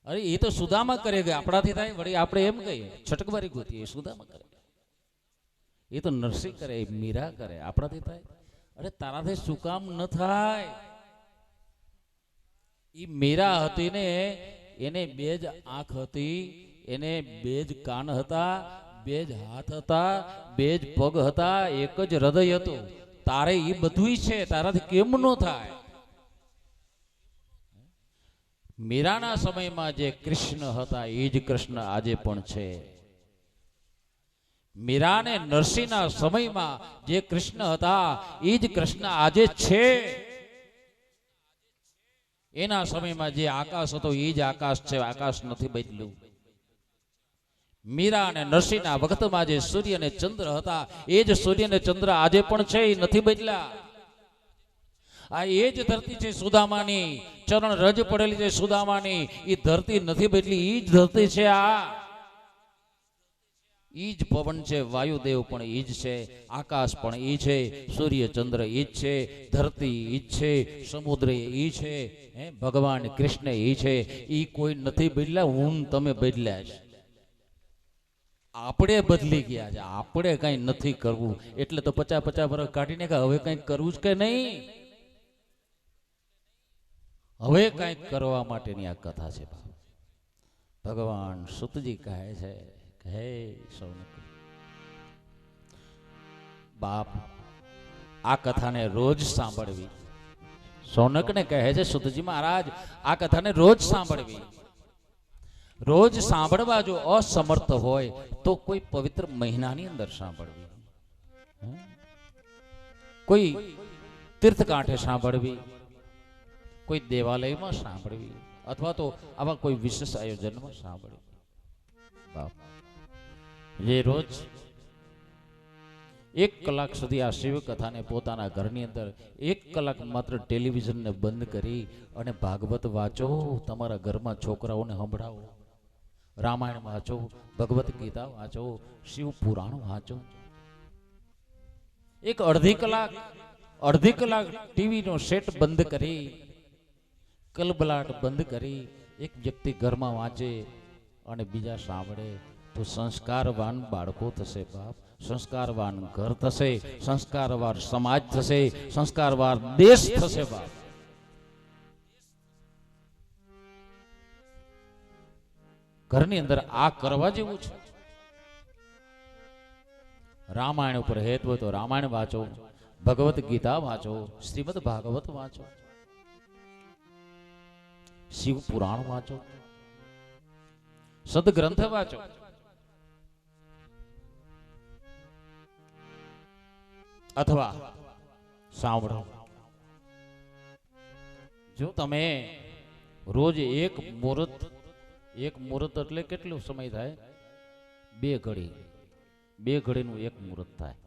અરે એ તો સુદામા કરે ગયા, આપણાથી થાય? વળી આપણે એમ કહીએ છટકબારી ગોતીએ, સુદામા કરે. એ તો નરસિંહ કરે, મીરા કરે, આપણાથી થાય? અરે તારાથી શું કામ ન થાય? એ મીરા હતી ને એને 2 જ આંખ હતી, એને બે જ કાન હતા, બે જ હાથ હતા, બે જ પગ હતા, એક જ હૃદય હતું. તારે એ બધું છે, તારાથી કેમ ન થાય? મીરાના સમયમાં જે કૃષ્ણ હતા એ જ કૃષ્ણ આજે પણ છે. મીરાને નરસિંહના સમયમાં જે કૃષ્ણ હતા એ જ કૃષ્ણ આજે છે. એના સમયમાં જે આકાશ હતો એ જ આકાશ છે, આકાશ નથી બદલ્યું. મીરા અને નરસિંહના વખતમાં જે સૂર્ય અને ચંદ્ર હતા એ જ સૂર્ય અને ચંદ્ર આજે પણ છે, એ નથી બદલ્યા. આ એ જ ધરતી છે સુદામાની, ચરણ રજ પડેલી છે સુદામાની, એ ધરતી નથી બદલી, એ જ ધરતી છે. આ ઈ જ પવન છે, વાયુદેવ પણ ઈ જ છે, આકાશ પણ ઈ છે, સૂર્ય ચંદ્ર ઈ જ છે, ધરતી ઈ જ છે, સમુદ્ર ઈ છે, ભગવાન કૃષ્ણ ઈ છે. ઈ કોઈ નથી બદલ્યા, હું તમે બદલ્યા છે. આપણે બદલી ગયા છે, આપણે કઈ નથી કરવું. એટલે તો 50-50 વર્ષ કાઢીને કે હવે કઈ કરવું જ કે નહીં. હવે કઈક કરવા માટેની આ કથા છે. ભગવાન સુતજી કહે છે, હે સૌનક બાપ, આ કથાને રોજ સાંભળવી. સૌનકને કહે છે, સુતજી મહારાજ આ કથાને રોજ સાંભળવી. રોજ સાંભળવા જો અસમર્થ હોય તો કોઈ પવિત્ર મહિનાની અંદર સાંભળવી, કોઈ તીર્થકાંઠે સાંભળવી, કોઈ દેવાલયમાં સાંભળવી, અથવા તો આવા કોઈ વિશેષ આયોજનમાં સાંભળવી. બાપ, જે રોજ 1 કલાક સુધી આ શિવ કથાને પોતાના ઘરની અંદર 1 કલાક માત્ર ટેલિવિઝનને બંધ કરી અને ભાગવત વાંચો, તમારા ઘરમાં છોકરાઓને સંભળાવો, રામાયણ વાંચો, ભગવત ગીતા વાંચો, શિવ પુરાણ વાંચો. એક અડધી કલાક ટીવીનો સેટ બંધ કરી, કલબલાટ બંધ કરી એક વ્યક્તિ ઘરમાં વાંચે અને બીજા સાંભળે તો સંસ્કારવાન બાળકો થશે. બાપ, સંસ્કારવાન ઘર થશે, સંસ્કારવાન સમાજ થશે, સંસ્કારવાન દેશ થશે. બાપ, ઘરની અંદર આ કરવા જેવું છે. રામાયણ ઉપર હેત હોય તો રામાયણ વાંચો, ભગવત ગીતા વાંચો, શ્રીમદ ભાગવત વાંચો, શિવ પુરાણ વાંચો, સદગ્રંથ વાંચો. અથવા સાંભળો. જો તમે રોજ એક મુહૂર્ત એટલે કેટલો સમય થાય? 2 ઘડી. 2 ઘડીનું એક મુહૂર્ત થાય.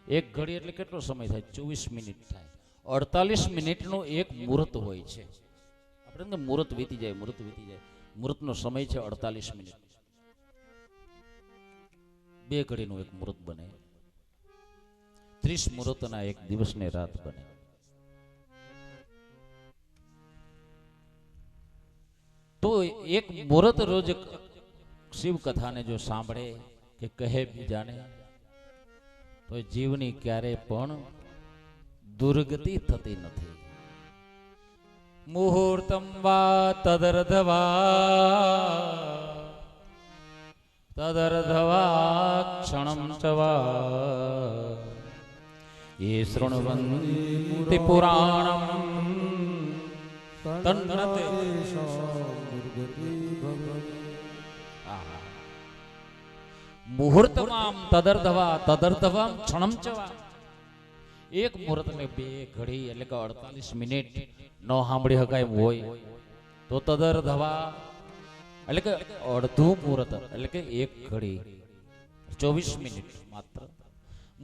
1 ઘડી એટલે કેટલો સમય થાય? 24 મિનિટ થાય. 48 મિનિટનું એક મુહૂર્ત હોય છે. આપણે મુહૂર્ત વીતી જાય. મુહૂર્તનો સમય છે 48 મિનિટ. 2 ઘડીનું એક મુહૂર્ત બને. 30 મુહૂર્તના એક દિવસને રાત બને. તો એક મુહૂર્ત રોજ શિવ કથાને જો સાંભળે કે કહે બીજાને તો જીવની ક્યારે પણ દુર્ગતિ થતી નથી. મુહૂર્તમ વા તદર્ધવા ક્ષણમ ચ વા ये शृण्वन्ति पुराणम् तन्नते मुहूर्तमाम तदर्धवाम क्षणम चवा. એક મુહૂર્ત ને 2 ઘડી એટલે કે 48 મિનિટ ન સાંભળી શકાય હોય તો તદર્ધવા એટલે કે અડધું મુહૂર્ત એટલે કે 1 ઘડી 24 મિનિટ માત્ર.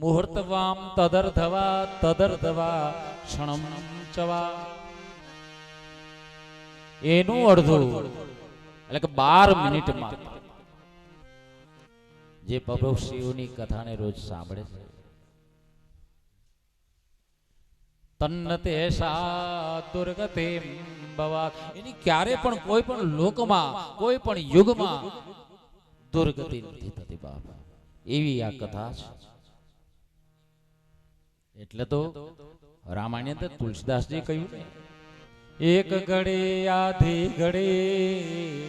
મુહૂર્તવામ તદર્ધવા ક્ષણમ ચવા, એનું અડધું એટલે કે 12 મિનિટ માત્ર જે પ્રભુ શિવની કથાને રોજ સાંભળે છે, તન્નતે સા દુર્ગતિમ ભવા, એની ક્યારે પણ કોઈ પણ લોકમાં કોઈ પણ યુગમાં દુર્ગતિ નથી થતી. બાપા, એવી આ કથા છે. એટલે તો રામાયણ અંદર તુલસીદાસજી કહ્યું ને, 1 ઘડી આધી ઘડી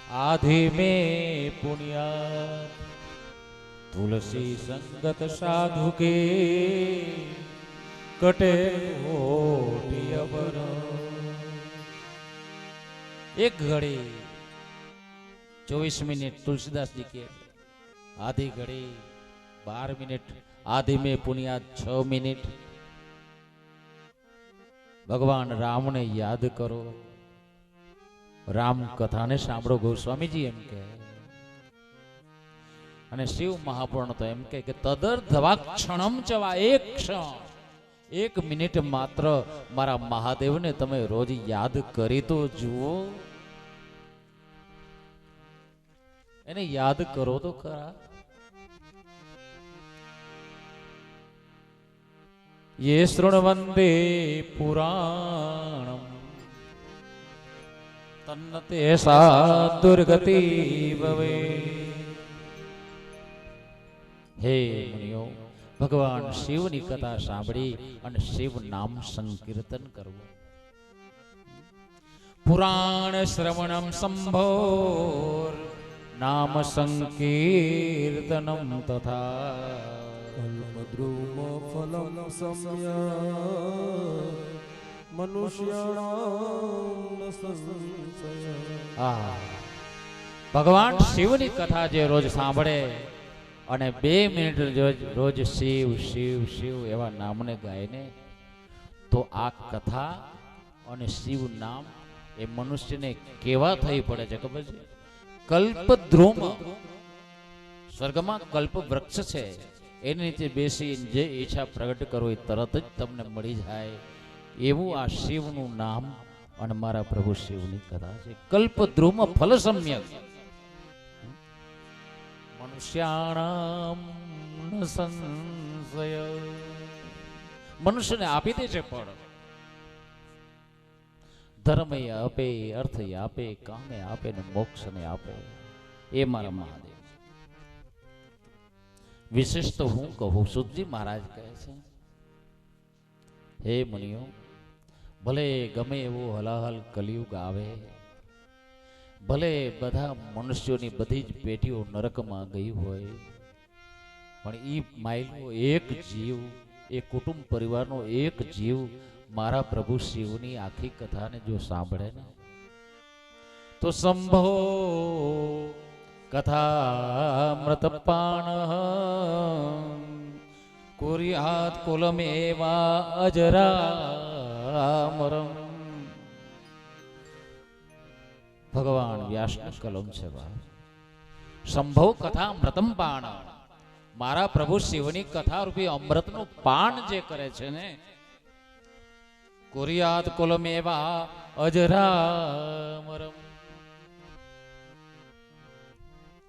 आधि में पुण्यात तुलसी संगत साधु के कटे ओटी अबर। एक घड़ी 24 मिनट तुलसीदास जी के, आधी घड़ी 12 मिनट, आधि में पुण्यात 6 मिनट भगवान राम ने याद करो, राम कथा ने सांभळो। गोस्वामीजी एम के अने शिव महापुराण तो एम के तदर्धवा क्षणम चवा, एक क्षण, एक मिनिट मात्र मारा महादेव ने तमे रोज याद करी तो जुओ, एने याद करो तो खरा। ये शृण्वन्ते पुराणम तन्नते सा दुर्गति भवे। हे मुनियो, भगवान शिवनी कथा सांभળી અને શિવ નામ સંકીર્તન કરવું। પુરાણ શ્રવણમ સંભોર નામ સંકીર્તનમ તથા કલ્પદ્રુમ ફલમ સમય મનુષ્યાણામ સંશય। ભગવાન શિવની કથા જે રોજ સાંભળે અને 2 મિનિટ રોજ શિવ શિવ શિવ એવા નામને ગાયને, તો આ કથા અને શિવ નામ એ મનુષ્યને કેવા થઈ પડે છે ખબર છે? કલ્પદ્રુમ, સ્વર્ગમાં કલ્પ વૃક્ષ છે, એની નીચે બેસી જે ઈચ્છા પ્રગટ કરો એ તરત જ તમને મળી જાય એવું આ શિવનું નામ અને મારા પ્રભુ શિવની કથા છે। કલ્પદ્રુમ ફલ સમ્યક મનુષ્યાણામ ન સંશય, મનુષ્યને આપી દે છે ફળ। ધર્મ આપે, અર્થ આપે, કામે આપે ને મોક્ષ ને આપે, એ મારા મહાદેવ। વિશેષ તો હું કહું, સુખજી મહારાજ કહે છે, હે મુનિઓ, ભલે ગમે એવો હલાહલ કલિયુગ આવે, ભલે બધા મનુષ્યોની બધી જ પેટીઓ નરકમાં ગઈ હોય, પણ એ માયલો એક જીવ, એ કુટુંબ પરિવારનો એક જીવ મારા પ્રભુ શિવની આખી કથાને જો સાંભળે ને, તો સંભો કથામૃતપાણ કુર્યાત કુલમેવા અજરામરમ। ભગવાન વ્યાસનું કલમ છે ભાઈ। સંભવ કથા અમૃતમ પાણ, મારા પ્રભુ શિવની કથા રૂપી અમૃતનું પાન જે કરે છે ને, કુર્યાત કુલમેવા અજરામરમ,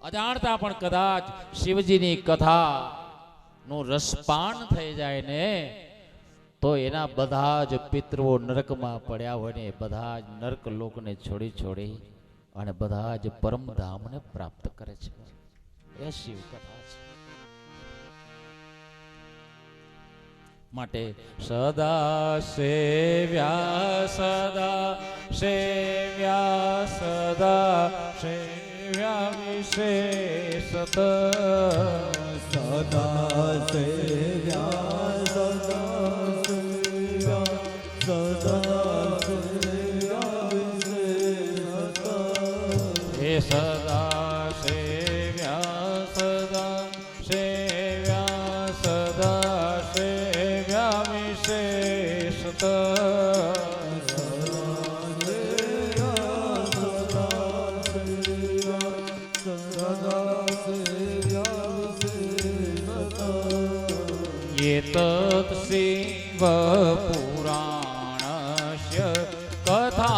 અજાણતા પણ કદાચ શિવજીની કથા નું રસપાન થઈ જાય ને, તો એના બધા જ પિતૃઓ નરકમાં પડ્યા હોય ને, બધા જ નરક લોકને છોડી છોડી અને બધા જ પરમધામને પ્રાપ્ત કરે છે, એ શિવ કથા છે। માટે સદા સેવ્યા, સદા સેવ્યા, સદા સેવ્યા વિશેષત, સદા સેવ્યા, સદા સેવ્યા, સદા સેવ્યા વિશેષત। હે સદા સેવ્યા, સદા સેવ્યા, સદા સેવ્યા વિશેષત, एतत् शिव पुराणस्य कथा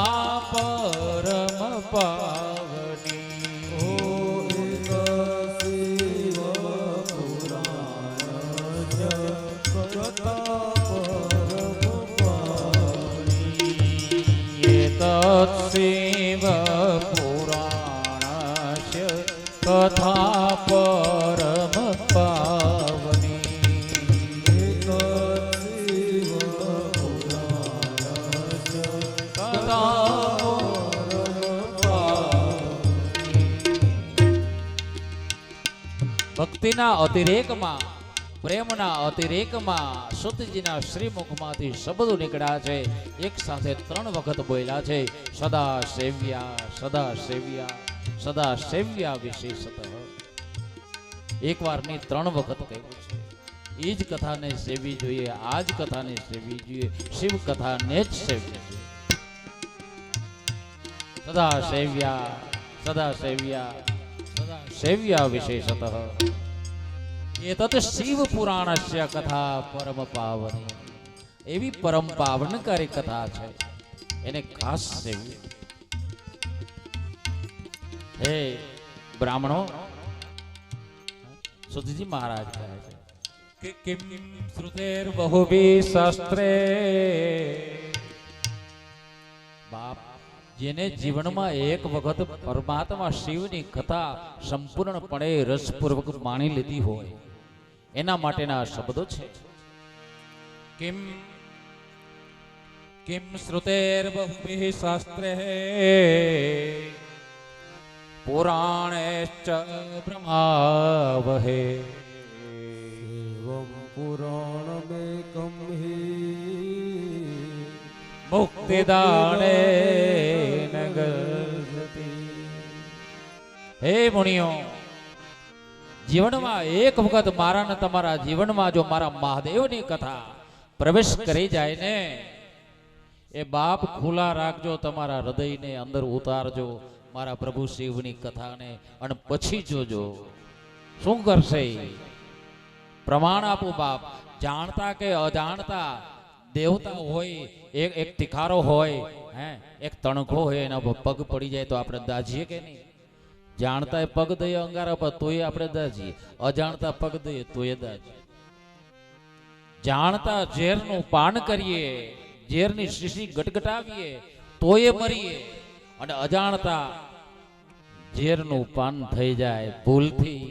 परम पावनी। शिव पुराणस्य कथा परम पावनी। एतत् शिव पुराणस्य कथा परम पावनी। शिव पुराणस्य ભક્તિના અતિરેકમાં, પ્રેમના અતિરેકમાં સુતજીના શ્રીમુખમાંથી શબ્દો નીકળ્યા છે. એક સાથે 3 વખત બોલ્યા છે, સદા સેવ્યા, સદા સેવ્યા, સદા સેવ્યા વિશેષતઃ. એકવાર ની 3 વખત કહ્યું છે. એ જ કથાને સેવી જોઈએ, આ જ કથાને સેવી જોઈએ, શિવ કથાને જ સેવી જોઈએ. સદા સેવ્યા, સદા સેવ્યા, સદા સેવ્યા વિશેષતઃ. એતત શિવ પુરાણસ્ય કથા પરમ પાવની. એવી પરમ પાવનકારી કથા છે, એને ખાસ સેવી. હે બ્રાહ્મણો, સુતજી મહારાજ કહે છે કે કિમ શ્રુતેર બહુભી શાસ્ત્રે. બાપ, જેને જીવનમાં એક વખત પરમાત્મા શિવની કથા સંપૂર્ણપણે રસપૂર્વક માણી લીધી હોય, એના માટેના શબ્દો છે. કિમ કિમ શ્રુતેર બહુભી શાસ્ત્રે પુરાણેશ્ચ બ્રહ્માવહે. एवं पुराणमेकं हि મુક્તિદાને નગરતિ. હે મુનિઓ, જીવનમાં એક વખત મારા ને તમારા જીવનમાં જો મારા મહાદેવની કથા પ્રવેશ કરી જાય ને, એ બાપ ખુલ્લા રાખજો, તમારા હૃદયને અંદર ઉતારજો મારા પ્રભુ શિવની કથાને, અને પછી જોજો શું કરશે. પ્રમાણ આપું બાપ. જાણતા કે અજાણતા દેવતા હોય, એક તિખારો હોય, એક તણખો હોય, એના પર પગ પડી જાય તો આપણે દાજીએ કે નહીં? જાણતા પગ દઈએ અંગારા પર તોય આપણે દાજીએ, અજાણતા પગ દઈએ તોય દાજીએ. જાણતા ઝેરનું પાન કરીએ, ઝેરની શીશી ગટગટાવીએ તોય મરીએ, અને અજાણતા ઝેરનું પાન થઈ જાય ભૂલથી,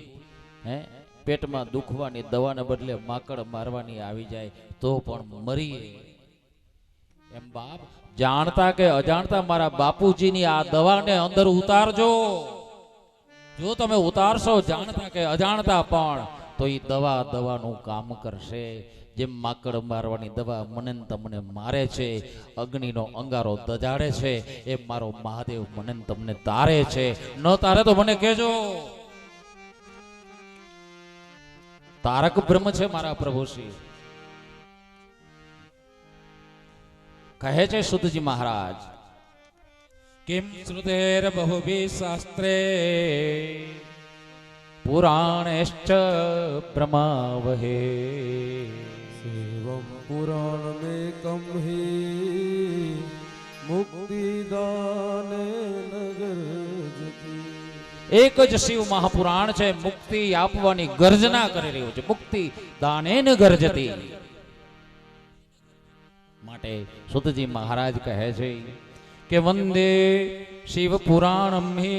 પેટમાં દુખવાની દવાને બદલે માકડ મારવાની આવી જાય તો પણ મરીએ. એમ બાપ, જાણતા કે અજાણતા મારા બાપુજીની આ દવાને અંદર ઉતારજો. જો તમે ઉતારશો જાણતા કે અજાણતા પણ, તો એ દવા દવાનું કામ કરશે. જેમ માકડ મારવાની દવા મને તમને મારે છે, અગ્નિનો અંગારો દજાડે છે, એ મારો મહાદેવ મને તમને તારે છે. ન તારે તો મને કહેજો. તારક બ્રહ્મ છે મારા પ્રભુ શ્રી. કહે છે સુતજી મહારાજ, કિમ શ્રુતેર બહુભી શાસ્ત્રે પુરાણેશ્ચ બ્રહ્માવહે. एवं पुराणमेकं हि मुक्तिदाने नगरजति. એક જ શિવ મહાપુરાણ છે, મુક્તિ આપવાની ગર્જના કરી રહ્યું છે. મુક્તિ દાનેન ગર્જતી. માટે સુતજી મહારાજ કહે છે કે વંદે શિવ પુરાણમ હિ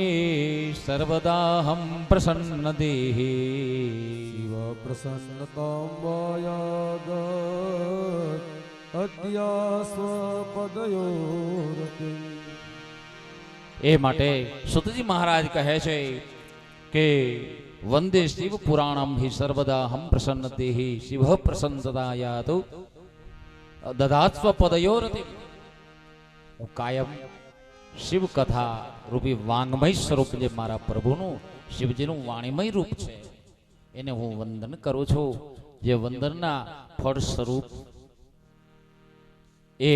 સર્વદાહમ પ્રસન્ન દેહી. शिव प्रसन्नतां वायाद अद्यास्वपदयोरपि. એ માટે સુતજી મહારાજ કહે છે કે વંદે શિવ પુરાણમ હિ સર્વદાહમ પ્રસન્ન દેહી. શિવ પ્રસન્નતાયાતુ દદાત્સ્વ પદયોરતિ. હું કાયમ શિવ કથા રૂપી વાંગમય સ્વરૂપ જે મારા પ્રભુનું શિવજીનું વાણીમય રૂપ છે, એને હું વંદન કરું છું. જે વંદનના ફળ સ્વરૂપ એ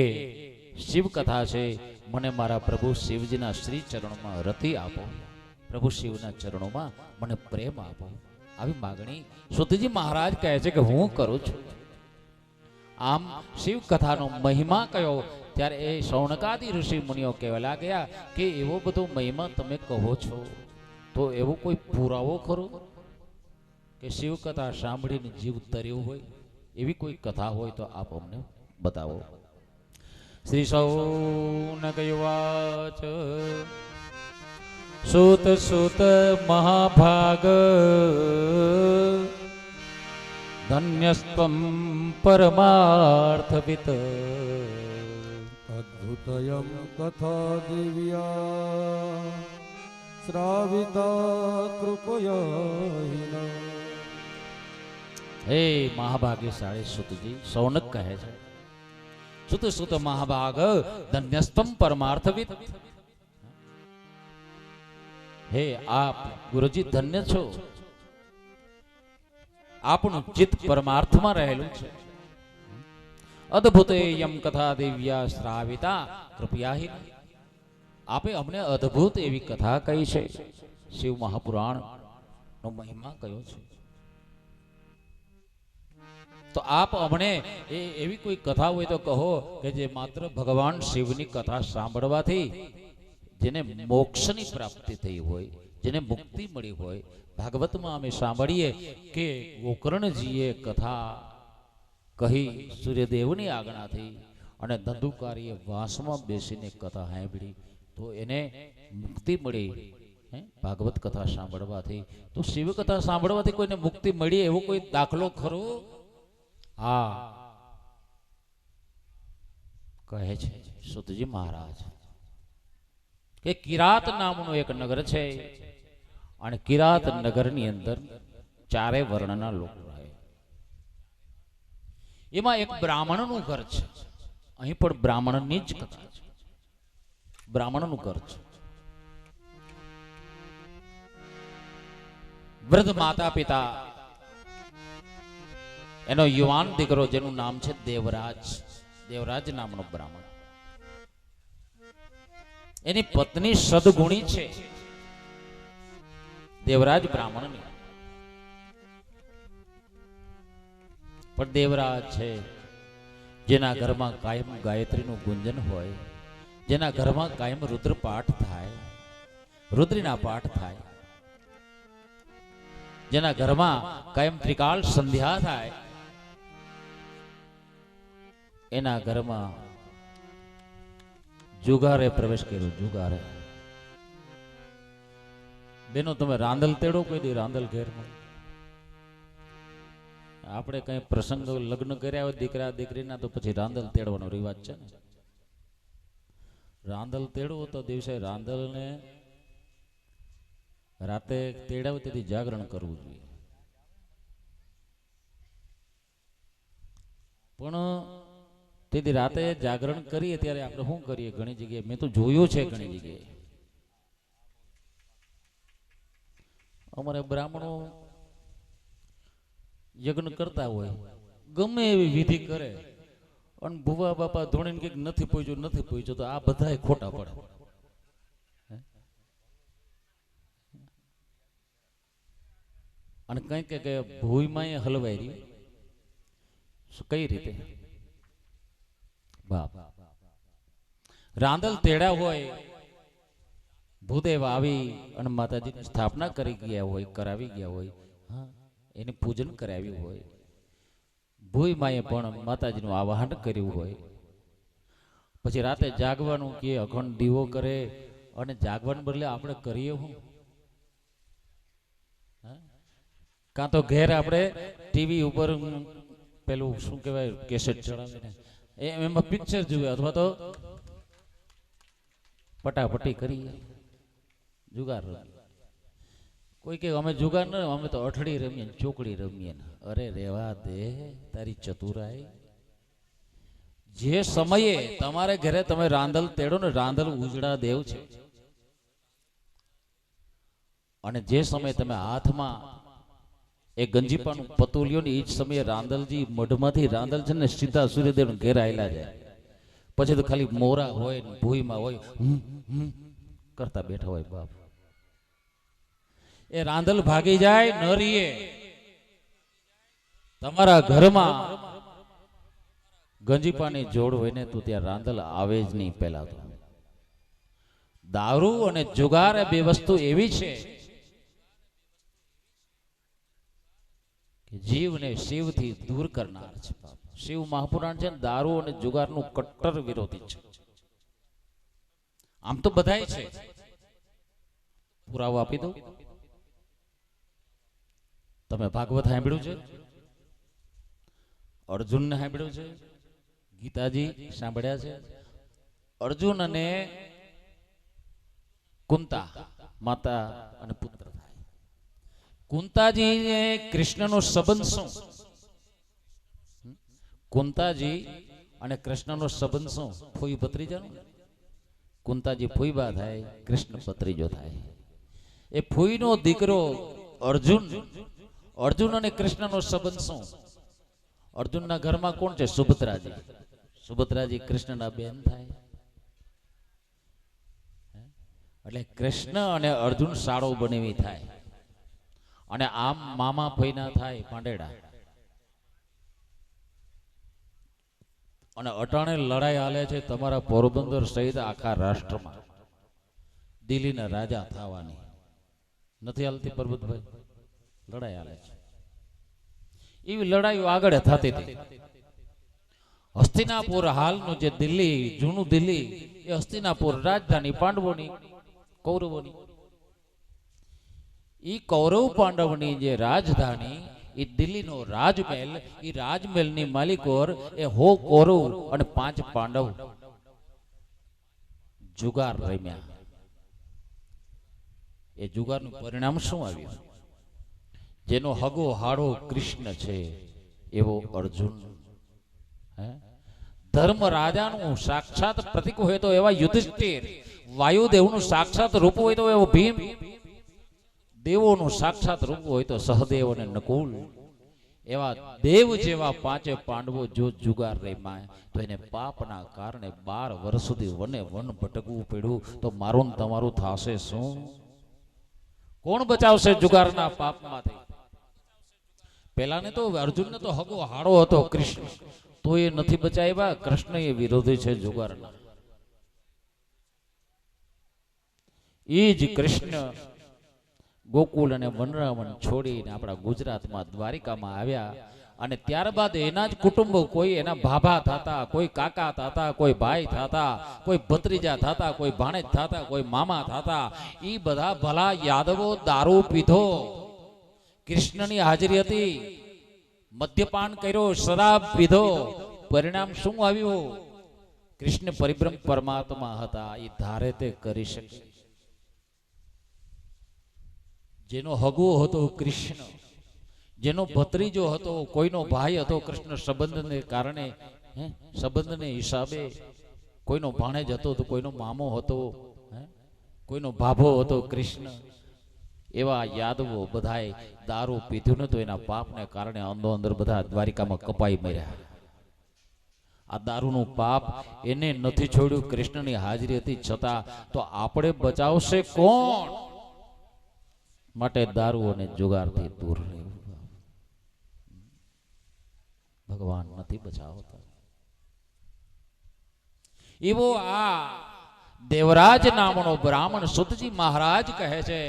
શિવ કથા છે. મને મારા પ્રભુ શિવજીના શ્રી ચરણોમાં રતિ આપો, પ્રભુ શિવના ચરણોમાં મને પ્રેમ આપો. આવી માગણી સુતજી મહારાજ કહે છે કે હું કરું છું. આમ શિવ કથાનો મહિમા કયો, ત્યારે એ શૌનકાદી ઋષિ મુનિઓ કહેવા લાગ્યા કે એવો બધો મહિમા તમે કહો છો, તો એવો કોઈ પુરાવો ખરો કે શિવ કથા સાંભળીને જીવ તર્યો હોય? એવી કોઈ કથા હોય તો આપ અમને બતાવો. શ્રી શૌનક યુવાચ સુત સુત મહાભાગ ધન્યસ્ત્વં પરમાર્થવિત. अद्भुतयं कथा दिव्या श्राविता कृपया हिना. હે મહાભાગ્યશાળી સુતજી, સૌનક કહે છે, સુત સુત મહાભાગ ધન્યસ્તમ પરમાર્થવિદ. હે આપ ગુરુજી ધન્ય છો, આપણું ચિત્ત પરમાર્થમાં રહેલું છે. અદ્ભુત યમ કથા દિવ્યા શ્રાવિતા કૃપયા હિ. આપે અમને અદ્ભુત એવી કથા કહી છે, શિવ મહાપુરાણ નો મહિમા કયો છે. તો આપ અમને એવી કોઈ કથા હોય તો કહો કે જે માત્ર ભગવાન શિવની કથા સાંભળવાથી જેને મોક્ષની પ્રાપ્તિ થઈ હોય, જેને મુક્તિ મળી હોય. ભાગવતમાં અમે સાંભળીએ કે ગોકર્ણજીએ કથા કહી સૂર્યદેવની આજ્ઞાથી, અને ધંધુકારીએ વાસમાં બેસીને કથા સાંભળી તો એને મુક્તિ મળી. ભાગવત કથા સાંભળવાથી. તો શિવ કથા સાંભળવાથી કોઈને મુક્તિ મળી એવો કોઈ દાખલો ખરો? હા, કહે છે સુતજી મહારાજ કે કિરાત નામનું એક નગર છે, અને કિરાત નગરની અંદર ચારે વર્ણના લોકો રહે. એમાં એક બ્રાહ્મણનું ઘર છે. અહીં પણ બ્રાહ્મણની જ કથા છે. બ્રાહ્મણનું ઘર છે. વૃદ્ધ માતા પિતા, એનો યુવાન દીકરો જેનું નામ છે દેવરાજ. દેવરાજ નામનો બ્રાહ્મણ. એની પત્ની સદગુણી છે. દેવરાજ બ્રાહ્મણની. પણ દેવરાજ છે જેના ઘરમાં કાયમ ગાયત્રીનું ગુંજન હોય, જેના ઘરમાં કાયમ રુદ્ર પાઠ થાય, રુદ્રીના પાઠ થાય, જેના ઘરમાં કાયમ ત્રિકાળ સંધ્યા થાય, એના ઘરમાં જુગારે પ્રવેશ કર્યો. જુગારે. બેનો તમે રાંદલ તેડો કોઈ દી? રાંદલ ઘેરમાં આપણે કઈ પ્રસંગ લગ્ન કર્યા હોય દીકરા દીકરીના, તો પછી રાંદલ તેડવાનો રિવાજ છે ને. રાંદલ તેડવો તો દિવસે રાંદલને રાતે તેડાવે તેથી જાગરણ કરવું જોઈએ. પણ તેથી રાતે જાગરણ કરીએ ત્યારે આપણે શું કરીએ? ઘણી જગ્યાએ મેં તો જોયું છે, ઘણી જગ્યાએ અમારે બ્રાહ્મણો યજ્ઞ કરતા હોય, ગમે એવી વિધિ કરે, અને ભુવા બાપા ધોણીને કઈક નથી પહોંચ્યું, નથી પહોંચ્યું, તો આ બધા ખોટા પડે. અને કઈ કે ભૂઈમાં હલવાઈ રહ્યું. કઈ રીતે? બાપ રાંદલ તેડા હોય, ભૂદેવ આવી અને માતાજીની સ્થાપના કરી ગયા હોય, કરાવી ગયા હોય, એની પૂજન કરાવ્યું હોય, ભૂઈ માએ પણ માતાજીનું આવાહન કર્યું હોય, પછી રાતે જાગવાનું કે અખંડ દીવો કરે, અને જાગવાનું બદલે આપણે કરીએ હું? કાં તો ઘેર આપણે ટીવી ઉપર પેલું શું કહેવાય કેસેટ ચડાવીને એમાં પિક્ચર જોઈએ, અથવા તો પટાપટી કરીએ, જુગાર રમીએ. કોઈ કે અમે જુગાર ન, અમે તો અઠડી રમીએ, ચોકડી રમીએ. અરે રેવા દે તારી ચતુરાઈ. જે સમયે તમારે ઘરે તમે રાંદલ તેડો ને, રાંદલ ઉજળા દેવ છે, અને જે સમયે તમે હાથમાં એ ગંજીપાનું પતુલ્યો ને, એ જ સમયે રાંદલજી મઢમાંથી રાંદલ છે ને સીધા સૂર્યદેવ ઘેર આવેલા જાય. પછી તો ખાલી મોરા હોય ને ભૂઈમાં હોય કરતા બેઠા હોય. બાપ એ રાંદલ ભાગી જાય ન રીએ. તમારા ઘરમાં ગંજીપાની જોડ હોય ને તો ત્યાં રાંદલ આવે જ નહીં. પહેલા તો દારૂ અને જુગાર એ બે વસ્તુ એવી છે કે જીવને શિવથી દૂર કરનાર છે. શિવ મહાપુરાણ છે, દારૂ અને જુગારનું કટ્ટર વિરોધી છે. આમ તો બધાય છે, પુરાવો આપી દો. તમે ભાગવત સાંભળ્યું છે, અર્જુનને સાંભળ્યું છે, ગીતાજી સાંભળ્યા છે. અર્જુન અને કુંતા માતા અને પુત્ર થાય. કુંતાજી કૃષ્ણનો સંબંધ શું? કુંતાજી અને કૃષ્ણનો સંબંધ શું? ફૂઈ ભત્રીજાનો. કુંતાજી ફૂઈબા થાય, કૃષ્ણ ભત્રીજો થાય. એ ફૂઈનો દીકરો અર્જુન, અર્જુન અને કૃષ્ણનો સંબંધ શું? અર્જુનના ઘરમાં કોણ છે? સુભદ્રાજી. સુભદ્રાજી કૃષ્ણના બેન થાય. એટલે કૃષ્ણ અને અર્જુન સાળો બનેવી થાય. અને આમ મામા ફઈના થાય પાંડેડા. અને અટાણે લડાઈ હાલે છે તમારા પોરબંદર સહિત આખા રાષ્ટ્રમાં, દિલ્હીના રાજા થવાની. નથી હાલતી પરબતભાઈ? લડાઈ હાલે છે. એવી લડાઈઓ આગળ થતી હતી. હસ્તિનાપુર હાલનું જે દિલ્હી, જૂનું દિલ્હી, એ હસ્તિનાપુર રાજધાની પાંડવોની, કૌરવોની. ઈ કૌરવ પાંડવની જે રાજધાની, એ દિલ્હીનો રાજમહેલ, એ રાજમહેલની માલિકોર એ 100 કૌરવ અને 5 પાંડવ જુગાર રમ્યા. એ જુગારનું પરિણામ શું આવ્યું? જેનો હગો હાડો કૃષ્ણ છે એવો અર્જુન, ધર્મ રાજાનું સાક્ષાત પ્રતીક હોય તો એવા યુધિષ્ઠિર, વાયુદેવનું સાક્ષાત રૂપ હોય તો એવો ભીમ, દેવોનું સાક્ષાત રૂપ હોય તો સહદેવ અને નકુલ, એવા દેવ જેવા 5 પાંડવો જો જુગાર રમ્યા તો એને પાપના કારણે 12 વર્ષ સુધી વને વન ભટકવું પડ્યું. તો મારું ને તમારું થશે શું? કોણ બચાવશે જુગારના પાપમાંથી? પેલાને તો અર્જુનને તો હગો હાડો હતો કૃષ્ણ, તો એ નથી બચાવ્યા. કૃષ્ણ એ વિરોધી છે જુગારના. એ જ કૃષ્ણ ગોકુલ અને વનરાવન છોડીને આપણા ગુજરાતમાં દ્વારિકામાં આવ્યા. અને ત્યારબાદ એના જ કુટુંબો, કોઈ એના ભાભા થતા, કોઈ કાકા થતા, કોઈ ભાઈ થતા, કોઈ ભત્રીજા થતા, કોઈ ભાણેજ થતા, કોઈ મામા થતા. એ બધા ભલા યાદવો દારૂ પીધો, કૃષ્ણની હાજરી હતી, મદ્યપાન કર્યો, શરાબ પીધો. પરિણામ શું આવ્યું? કૃષ્ણ પરિબ્રહ્મ પરમાત્મા હતા, એ ધારે તે કરી શકે. જેનો હગો હતો કૃષ્ણ, જેનો ભત્રીજો હતો, કોઈનો ભાઈ હતો કૃષ્ણ સંબંધને કારણે, સંબંધને હિસાબે, કોઈનો ભાણેજ હતો તો કોઈનો મામો હતો, કોઈનો ભાભો હતો કૃષ્ણ. એવા યાદવો બધાએ દારૂ પીધું નતું, એના પાપને કારણે અંદો અંદર બધા દ્વારિકામાં કપાઈ મર્યા. આ દારૂનું પાપ એને નથી છોડ્યું, કૃષ્ણની હાજરી હતી છતાં. તો આપણે બચાવશે કોણ? માટે દારૂ અને જુગારથી દૂર રહેવું. ભગવાન નથી બચાવતા. એવો આ દેવરાજ નામનો બ્રાહ્મણ સુતજી મહારાજ કહે છે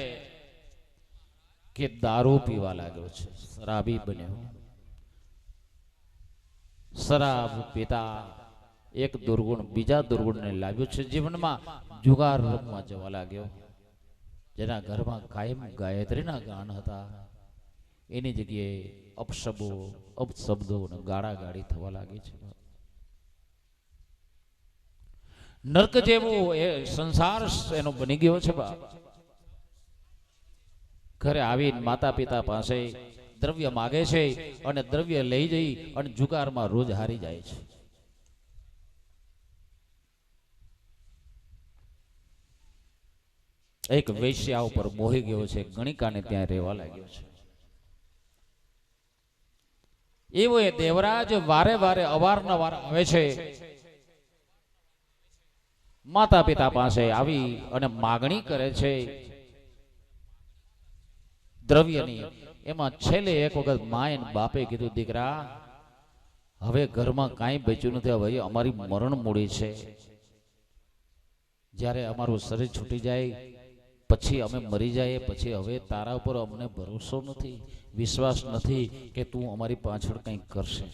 કે દારૂ પીવા લાગ્યો છે, શરાબી બન્યો. શરાબ પીતા એક દુર્ગુણ બીજા દુર્ગુણને લાવ્યો છે. જીવનમાં જુગાર રમવા જવા લાગ્યો. જેના ઘરમાં કાયમ ગાયત્રીના ગાન હતા, એની જગ્યાએ અપશબ્દો અને ગાળાગાળી થવા લાગી છે. નર્ક જેવો એ સંસાર એનો બની ગયો છે. બાપ ઘરે આવીને માતા પિતા પાસે દ્રવ્ય માગે છે અને દ્રવ્ય લઈ જઈ અને જુગારમાં રોજ હારી જાય છે. એક વૈશ્યા ઉપર મોહી ગયો છે, ગણિકાને ત્યાં રહેવા લાગ્યો છે. એવો એ દેવરાજ વારે વારે અવારનવાર આવે છે, માતા પિતા પાસે આવી અને માગણી કરે છે દ્રવ્યની. એમાં છેલ્લે એક વખત માએ ને બાપે કીધું, દીકરા હવે ઘરમાં કાંઈ બચ્યું નથી, હવે અમારી મરણ મૂડી છે. જ્યારે અમારું શરીર છૂટી જાય પછી અમે મરી જાય, પછી હવે તારા ઉપર અમને ભરોસો નથી, વિશ્વાસ નથી કે તું અમારી પાછળ કંઈક કરશે.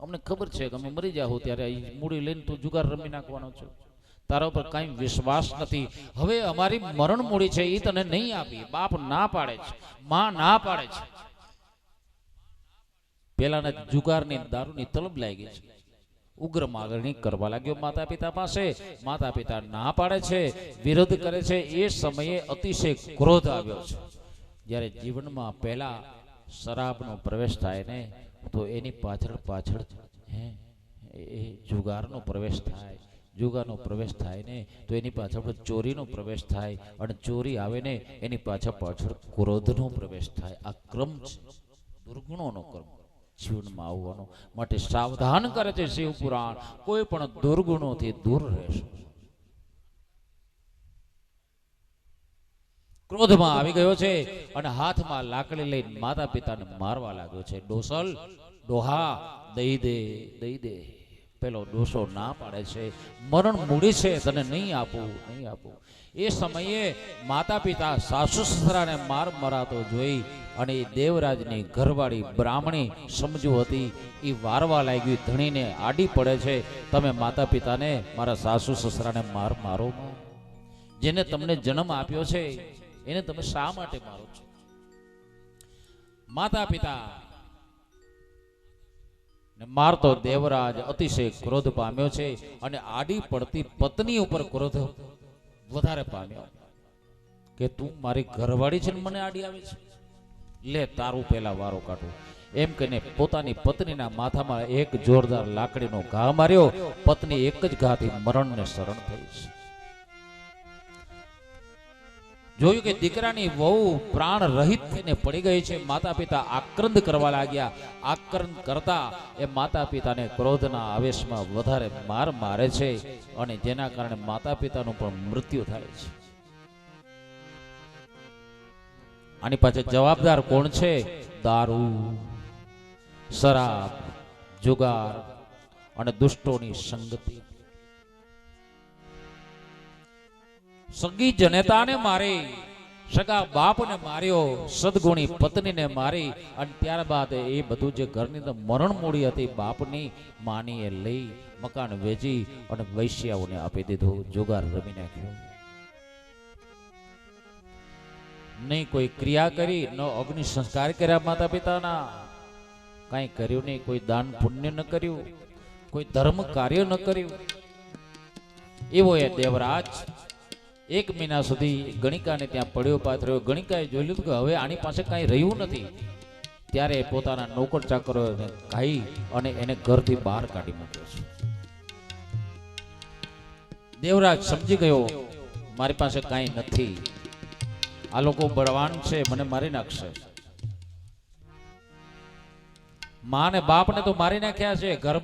અમને ખબર છે કે અમે મરી જાઉં ત્યારે મૂડી લઈને તું જુગાર રમી નાખવાનો છો, તારા ઉપર કાંઈ વિશ્વાસ નથી. હવે અમારી મરણ મૂડી છે એ તને નહીં આપી. બાપ ના પાડે છે, માં ના પાડે છે. પેલાના જુગારની દારૂની તલબ લાગી છે. ઉગ્ર માગણી કરવા લાગ્યો માતા પિતા પાસે. માતા પિતા ના પાડે છે, વિરોધ કરે છે. એ સમયે અતિશય ક્રોધ આવ્યો છે. જ્યારે જીવનમાં પહેલા શરાબનો પ્રવેશ થાય ને, તો એની પાછળ પાછળ હે એ જુગારનો પ્રવેશ થાય. જુગારનો પ્રવેશ થાય ને તો એની પાછળ ચોરીનો પ્રવેશ થાય, અને ચોરી આવે ને એની પાછળ પાછળ ક્રોધનો પ્રવેશ થાય. આ ક્રમ છે, દુર્ગુણોનો ક્રમ જીવનમાં આવવાનો. માટે સાવધાન કરે છે શિવ પુરાણ, કોઈ પણ દુર્ગુણોથી દૂર રહેશો. ક્રોધમાં આવી ગયો છે અને હાથમાં લાકડી લઈને માતા પિતાને મારવા લાગ્યો છે. ડોસલ ડોહા દઈ દે દઈ દે. પેલો ડોસો ના પાડે છે, મરણ મૂડી છે, તને નહીં આપું નહીં આપું. એ સમયે માતા પિતા સાસુ સસરાને માર મરાતો જોઈ અને એ દેવરાજની ઘરવાળી બ્રાહ્મણી સમજુ હતી, એ વારવા લાગી, ધણીને આડી પડે છે, તમે માતા પિતાને, મારા સાસુ સસરાને માર મારો. જેને તમને જન્મ આપ્યો છે એને તમે શા માટે મારો છો? માતા પિતા ને મારતો દેવરાજ અતિશય ક્રોધ પામ્યો છે અને આડી પડતી પત્ની ઉપર ક્રોધ વધારે પામ્યો કે તું મારી ઘરવાળી છે ને મને આડી આવે છે, લે તારું પેલા વારો કાઢું. એમ કહીને પોતાની પત્નીના માથામાં એક જોરદાર લાકડીનો ઘા માર્યો. પત્ની એક જ ઘાથી મરણને શરણ થઈ છે. જોયું કે દીકરાની વહુ પ્રાણ રહિત થઈને પડી ગઈ છે. માતા પિતા આક્રંદ કરવા લાગ્યા. આક્રંદ કરતા એ માતા પિતાને ક્રોધના આવેશમાં વધારે માર મારે છે અને જેના કારણે માતા પિતાનું પણ મૃત્યુ થાય છે. આની પાછળ જવાબદાર કોણ છે? દારૂ, શરાબ, જુગાર અને દુષ્ટોની સંગતિ. સગી જનેતાને મારી, સગા બાપને માર્યો, સદગુણી પત્નીને મારી, અને ત્યારબાદ એ બધું જે ઘરની અંદર મરણ મૂડી હતી બાપની માની એ લઈ મકાન વેચી અને વૈશ્યાઓને આપી દીધું. જુગાર રમી નાખ્યો. નહીં કોઈ ક્રિયા કરી, ન અગ્નિ સંસ્કાર કર્યા માતા પિતાના, કઈ કર્યું નહીં. કોઈ દાન પુણ્ય ન કર્યું, કોઈ ધર્મ કાર્ય ન કર્યું. એવો એ દેવરાજ 1 મહિના સુધી ગણિકાને ત્યાં પડ્યો પાથર્યો. ગણિકાએ જોઈ લીધું કે હવે આની પાસે કાંઈ રહ્યું નથી. ત્યારે પોતાના નોકર ચાકરોને ખાઈ અને એને ઘરથી બહાર કાઢી મૂક્યો છે. દેવરાજ સમજી ગયો મારી પાસે કાંઈ નથી, આ લોકો બળવાન છે, મને મારી નાખશે. માં ને બાપ ને તો મારી નાખ્યા છે, ઘર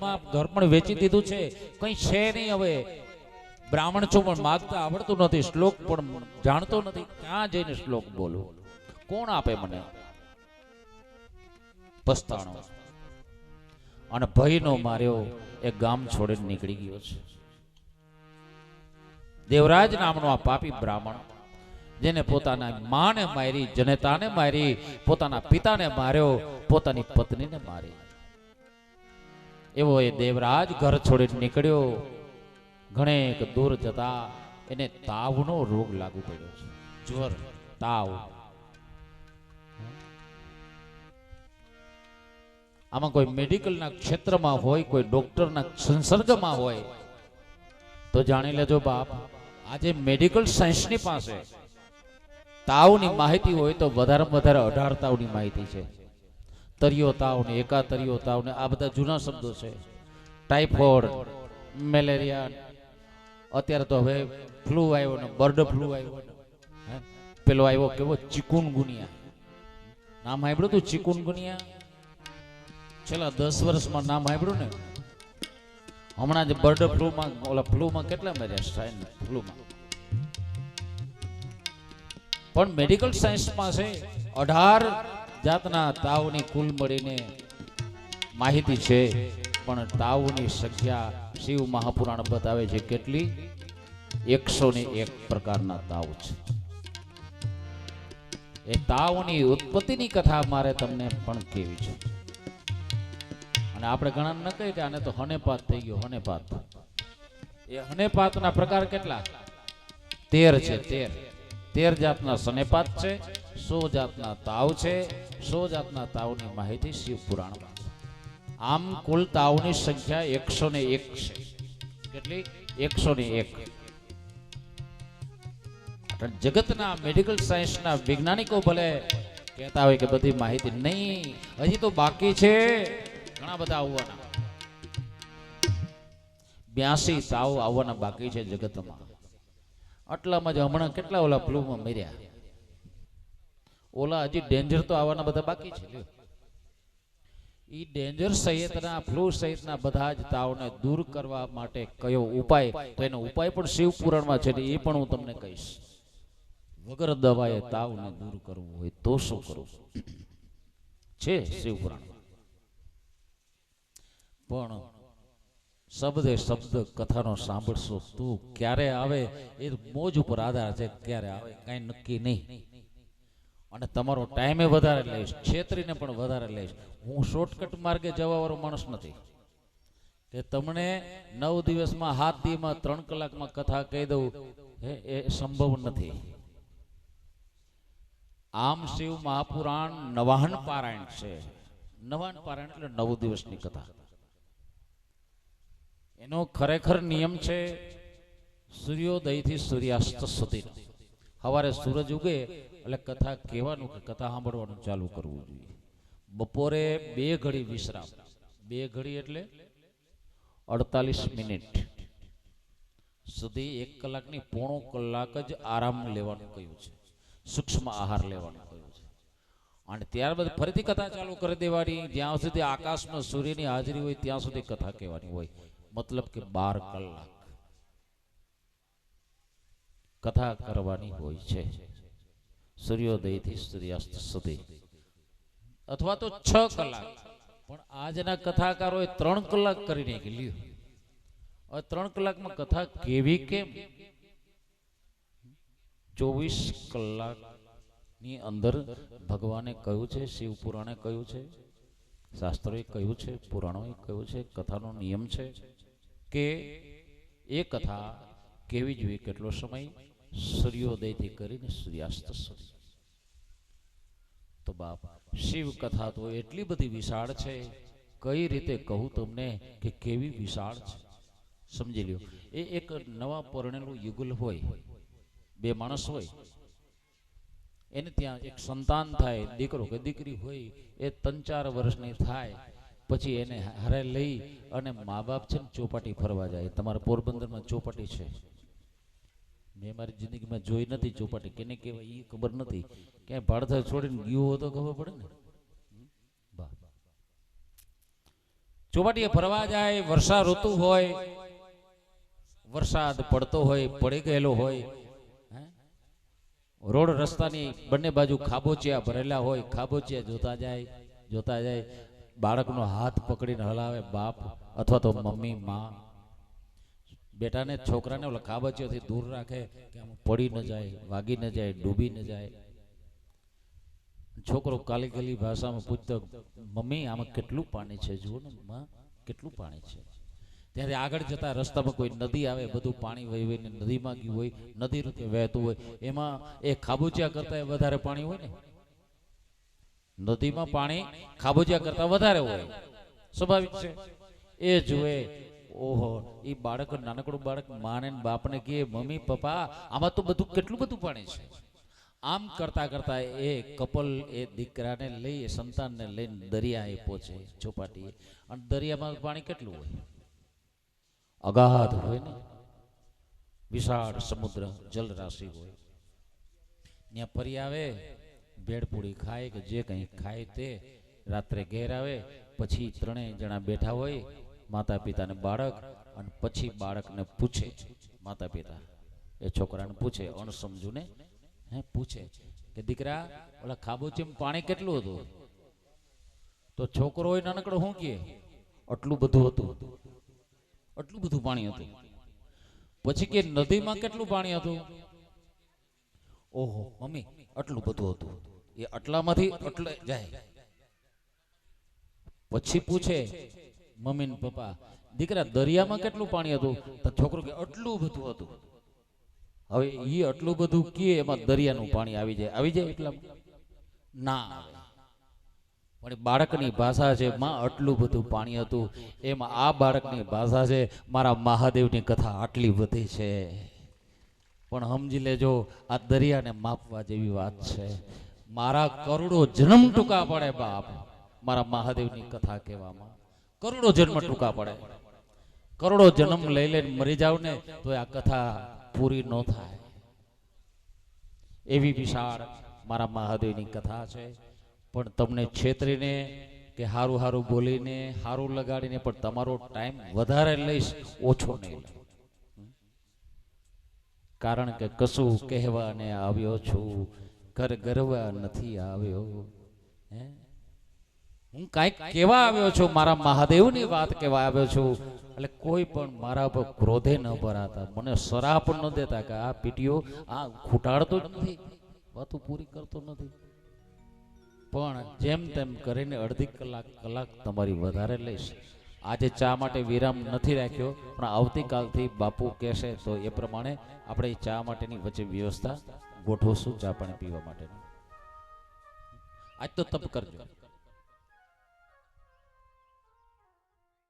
પણ વેચી દીધું છે, કઈ છે નહીં. હવે બ્રાહ્મણ છો પણ માગતા આવડતું નથી, શ્લોક પણ જાણતો નથી, ક્યાં જઈને શ્લોક બોલું, કોણ આપે મને? પસ્તાણો અને ભયનો માર્યો એ ગામ છોડીને નીકળી ગયો છે. દેવરાજ નામનો આ પાપી બ્રાહ્મણ જેને પોતાના માને મારી, જનેતાને મારી, પોતાના પિતાને માર્યો, પોતાની પત્નીને મારી, એવો એ દેવરાજ ઘર છોડીને નીકળ્યો. ઘણેક દૂર જતા એને તાવનો રોગ લાગુ પડ્યો છે. જ્વર, તાવ. આમાં કોઈ મેડિકલના ક્ષેત્રમાં હોય, કોઈ ડોક્ટરના સંસર્ગમાં હોય તો જાણી લેજો બાપ, આજે મેડિકલ સાયન્સની પાસે તાવની માહિતી હોય તો વધારેમાં વધારે 18 તાવની માહિતી છે. તરિયો તાવ ને એકાતરિયો તાવ ને આ બધા જૂના શબ્દો છે. ટાઇફોઇડ, મેલેરિયા, અત્યારે તો હવે ફ્લૂ આવ્યો ને બર્ડ ફ્લૂ આવ્યો ને પેલો આવ્યો કેવો ચિકુનગુનિયા, નામ સાંભળ્યું તું? ચિકુનગુનિયા છેલ્લા 10 વર્ષમાં નામ સાંભળ્યું ને? હમણાં જ બર્ડ ફ્લૂમાં, ઓલા ફ્લૂમાં કેટલા મર્યા, સ્વાઇન ફ્લૂમાં. પણ મેડિકલ સાયન્સમાં છે 18 જાતના તાવની કુલ મળીને માહિતી છે, પણ તાવની સંખ્યા શિવ મહાપુરાણ બતાવે છે કેટલી? 101 પ્રકારના તાવ છે. એ તાવની ઉત્પત્તિની કથા મારે તમને પણ કેવી છે. અને આપણે ઘણા ન કહીએ કે આને તો હનેપાત થઈ ગયો. હનેપાત, એ હનેપાતના પ્રકાર કેટલા? 13 છે. 13 જાતના સનેપાત છે, 100 જાતના તાવ છે. 100 જાતના તાવની માહિતી શિવ પુરાણમાં. આમ કુલ તાવની સંખ્યા 101 છે. કેટલી? 101. જગતના મેડિકલ સાયન્સના વૈજ્ઞાનિકો ભલે કહેતા હોય કે બધી માહિતી નહીં, હજી તો બાકી છે. ઘણા બધા આવવાના. 82 તાવ આવવાના બાકી છે જગતમાં. આટલામાં જ હમણાં કેટલા ઓલા ફ્લૂમાં મર્યા. ઓલા હજી ડેન્જર તો આવવાના બધા બાકી છે. લ્યો, ઈ ડેન્જર સહિતના ફ્લૂ સહિતના બધા જ તાવને દૂર કરવા માટે કયો ઉપાય, તો એનો ઉપાય પણ શિવ પુરાણમાં છે, એ પણ હું તમને કહીશ. વગર દવાએ તાવને દૂર કરવું હોય તો શું કરવું છે શિવ પુરાણમાં. પણ શબ્દે શબ્દ કથાનો સાંભળશો તું ક્યારે આવે એ મોજ ઉપર આધાર છે. ક્યારે આવે કઈ નક્કી નહીં. અને તમારો ટાઈમે વધારે લઈશ, છેતરીને પણ વધારે લઈશ. હું શોર્ટકટ માર્ગે જવા વાળો માણસ નથી કે તમને 9 દિવસમાં 7 દિવસમાં 3 કલાકમાં કથા કહી દઉં. એ સંભવ નથી. આમ શિવ મહાપુરાણ 99 પારાયણ છે. 99 પારાયણ એટલે 9 દિવસની કથા. એનો ખરેખર નિયમ છે સૂર્યોદયથી સૂર્યાસ્ત સુધી. સવારે સૂરજ ઉગે એટલે કથા કહેવાનું કે કથા સાંભળવાનું ચાલુ કરવું જોઈએ. બપોરે 2 ઘડી વિશ્રામ. 2 ઘડી એટલે 48 મિનિટ સુધી 1 કલાકની પોણો કલાક જ આરામ લેવાનું કહ્યું છે. સૂક્ષ્મ આહાર લેવાનું કહ્યું છે. અને ત્યારબાદ ફરીથી કથા ચાલુ કરી દેવાની. જ્યાં સુધી આકાશમાં સૂર્યની હાજરી હોય ત્યાં સુધી કથા કહેવાની હોય. મતલબ કે 12 કલાક કથા કરવાની હોય છે સૂર્યોદયથી સૂર્યાસ્ત સુધી, અથવા તો 6 કલાક. પણ આજના કથાકારોએ 3 કલાક કરી નાખી. લ્યો, હવે 3 કલાકમાં કથા કેવી કેમ? 24 કલાકની અંદર ભગવાને કહ્યું છે, શિવ પુરાણે કહ્યું છે, શાસ્ત્રોએ કહ્યું છે, પુરાણોએ કહ્યું છે, કથાનો નિયમ છે કે એ કથા કેવી જોઈએ. કેટલો સમય? સૂર્યોદયથી કરીને સૂર્યાસ્ત સુધી. તો બાપ, શિવ કથા તો એટલી બધી વિશાળ છે, કઈ રીતે કહું તમને કે કેવી વિશાળ છે. સમજી લ્યો, એ એક નવા પરણેલું યુગલ હોય, 2 માણસ હોય, એને ત્યાં એક સંતાન થાય, દીકરો કે દીકરી હોય. એ 3-4 વર્ષની થાય પછી એને હારે લઈ અને મા બાપ છે ને ચોપાટી ફરવા જાય. તમારા પોરબંદરમાં ચોપાટી છે. મેં મારી જિંદગીમાં જોઈ નથી ચોપાટી કેને કહેવાય એ ખબર નથી. ક્યાંય ભાડથા છોડીને ગયો હોય તો ખબર પડે ને. ચોપાટીએ ફરવા જાય. વર્ષા ઋતુ હોય, વરસાદ પડતો હોય, પડી ગયેલો હોય. રોડ રસ્તાની બંને બાજુ ખાબોચિયા ભરેલા હોય. ખાબોચિયા જોતા જાય. બાળકનો હાથ પકડીને હલાવે બાપ અથવા તો મમ્મી, માં. બેટાને, છોકરાને ઓલા ખાબોચિયાથી દૂર રાખે કે આમ પડી ન જાય, વાગી ન જાય, ડૂબી ન જાય. છોકરો કાલી કાલી ભાષામાં પૂછતો, મમ્મી આમાં કેટલું પાણી છે, જુઓ ને માં, કેટલું પાણી છે. ત્યારે આગળ જતા રસ્તામાં કોઈ નદી આવે, બધું પાણી વહી વહીને નદીમાં ગયું હોય, નદી રૂપે વહેતું હોય. એમાં એ ખાબોચિયા કરતા વધારે પાણી હોય ને. નદીમાં પાણી ખાબોચિયા કરતા વધારે હોય, સ્વાભાવિક છે. એ જુએ, ઓહો, એ બાળક, નાનકડું બાળક માને બાપને કહે, મમ્મી પપ્પા આમાં તો બધું કેટલું બધું પાણી છે. આમ કરતા કરતા એ કપલ એ દીકરાને લઈ, એ સંતાનને લઈને દરિયાએ પહોંચે, ચોપાટીએ. અને દરિયામાં પાણી કેટલું હોય? અગાધ હોય ને, વિશાળ સમુદ્ર જલ રાશિ હોય. ત્યાં ફરી આવે, ભેળપૂડી ખાય કે જે કંઈ ખાય તે. રાત્રે ઘેર આવે, પછી 3 જણા બેઠા હોય, માતા પિતા ને બાળક. અને પછી બાળકને પૂછે, માતા પિતા એ છોકરાને પૂછે, અણસમજુને પૂછે કે દીકરા, ઓલા ખાબોચીમાં પાણી કેટલું હતું? તો છોકરો હોય નાનકડો શું કહે? આટલું બધું હતું. આટલું બધું પાણી હતું. પછી કે નદીમાં કેટલું પાણી હતું? ઓહો મમ્મી, આટલું બધું હતું. એ આટલામાંથી એટલે જાય. પછી પૂછે મમ્મી ને પપ્પા, દીકરા દરિયામાં કેટલું પાણી હતું? તો છોકરો કે આટલું બધું હતું. હવે એ આટલું બધું કે એમાં દરિયાનું પાણી આવી જાય એટલા ના આવે. પણ બાળકની ભાષા છે, માં આટલું બધું પાણી હતું. એમાં આ બાળકની ભાષા છે, મારા મહાદેવની કથા આટલી બધી છે. પણ સમજી લેજો, આ દરિયાને માપવા જેવી વાત છે. મારા કરોડો જન્મ ટૂંકા પડે બાપ મારા મહાદેવની કથા કહેવામાં. કરોડો જન્મ ટૂંકા પડે, કરોડો જન્મ લઈ લઈને મરી જાવ ને તો આ કથા પૂરી ન થાય. એવી વિશાળ મારા મહાદેવની કથા છે. પણ તમને છેતરીને કે હારું હારું બોલીને હારું લગાડીને પણ તમારો ટાઈમ વધારે લઈશ, ઓછો નહીં લઉં. કારણ કે કશું કહેવાને આવ્યો છું, ઘર ગરવા નથી આવ્યો. હે, હું કાંઈક કહેવા આવ્યો છું, મારા મહાદેવની વાત કહેવા આવ્યો છું. એટલે કોઈ પણ મારા પર ક્રોધે ન ભરાતા, મને સરાપ ન દેતા કે આ પીટીઓ આ ખૂટાડતો જ નથી, વાતો પૂરી કરતો નથી. પણ જેમ તેમ કરીને અડધી કલાક તમારી વધારે લઈશ. આજે ચા માટે વિરામ નથી રાખ્યો, પણ આવતીકાલથી બાપુ કહેશે તો એ પ્રમાણે આપણે ચા માટેની વચ્ચે વ્યવસ્થા ગોઠવશું, ચા પાણી પીવા માટેની. આજ તો તપ કરજો.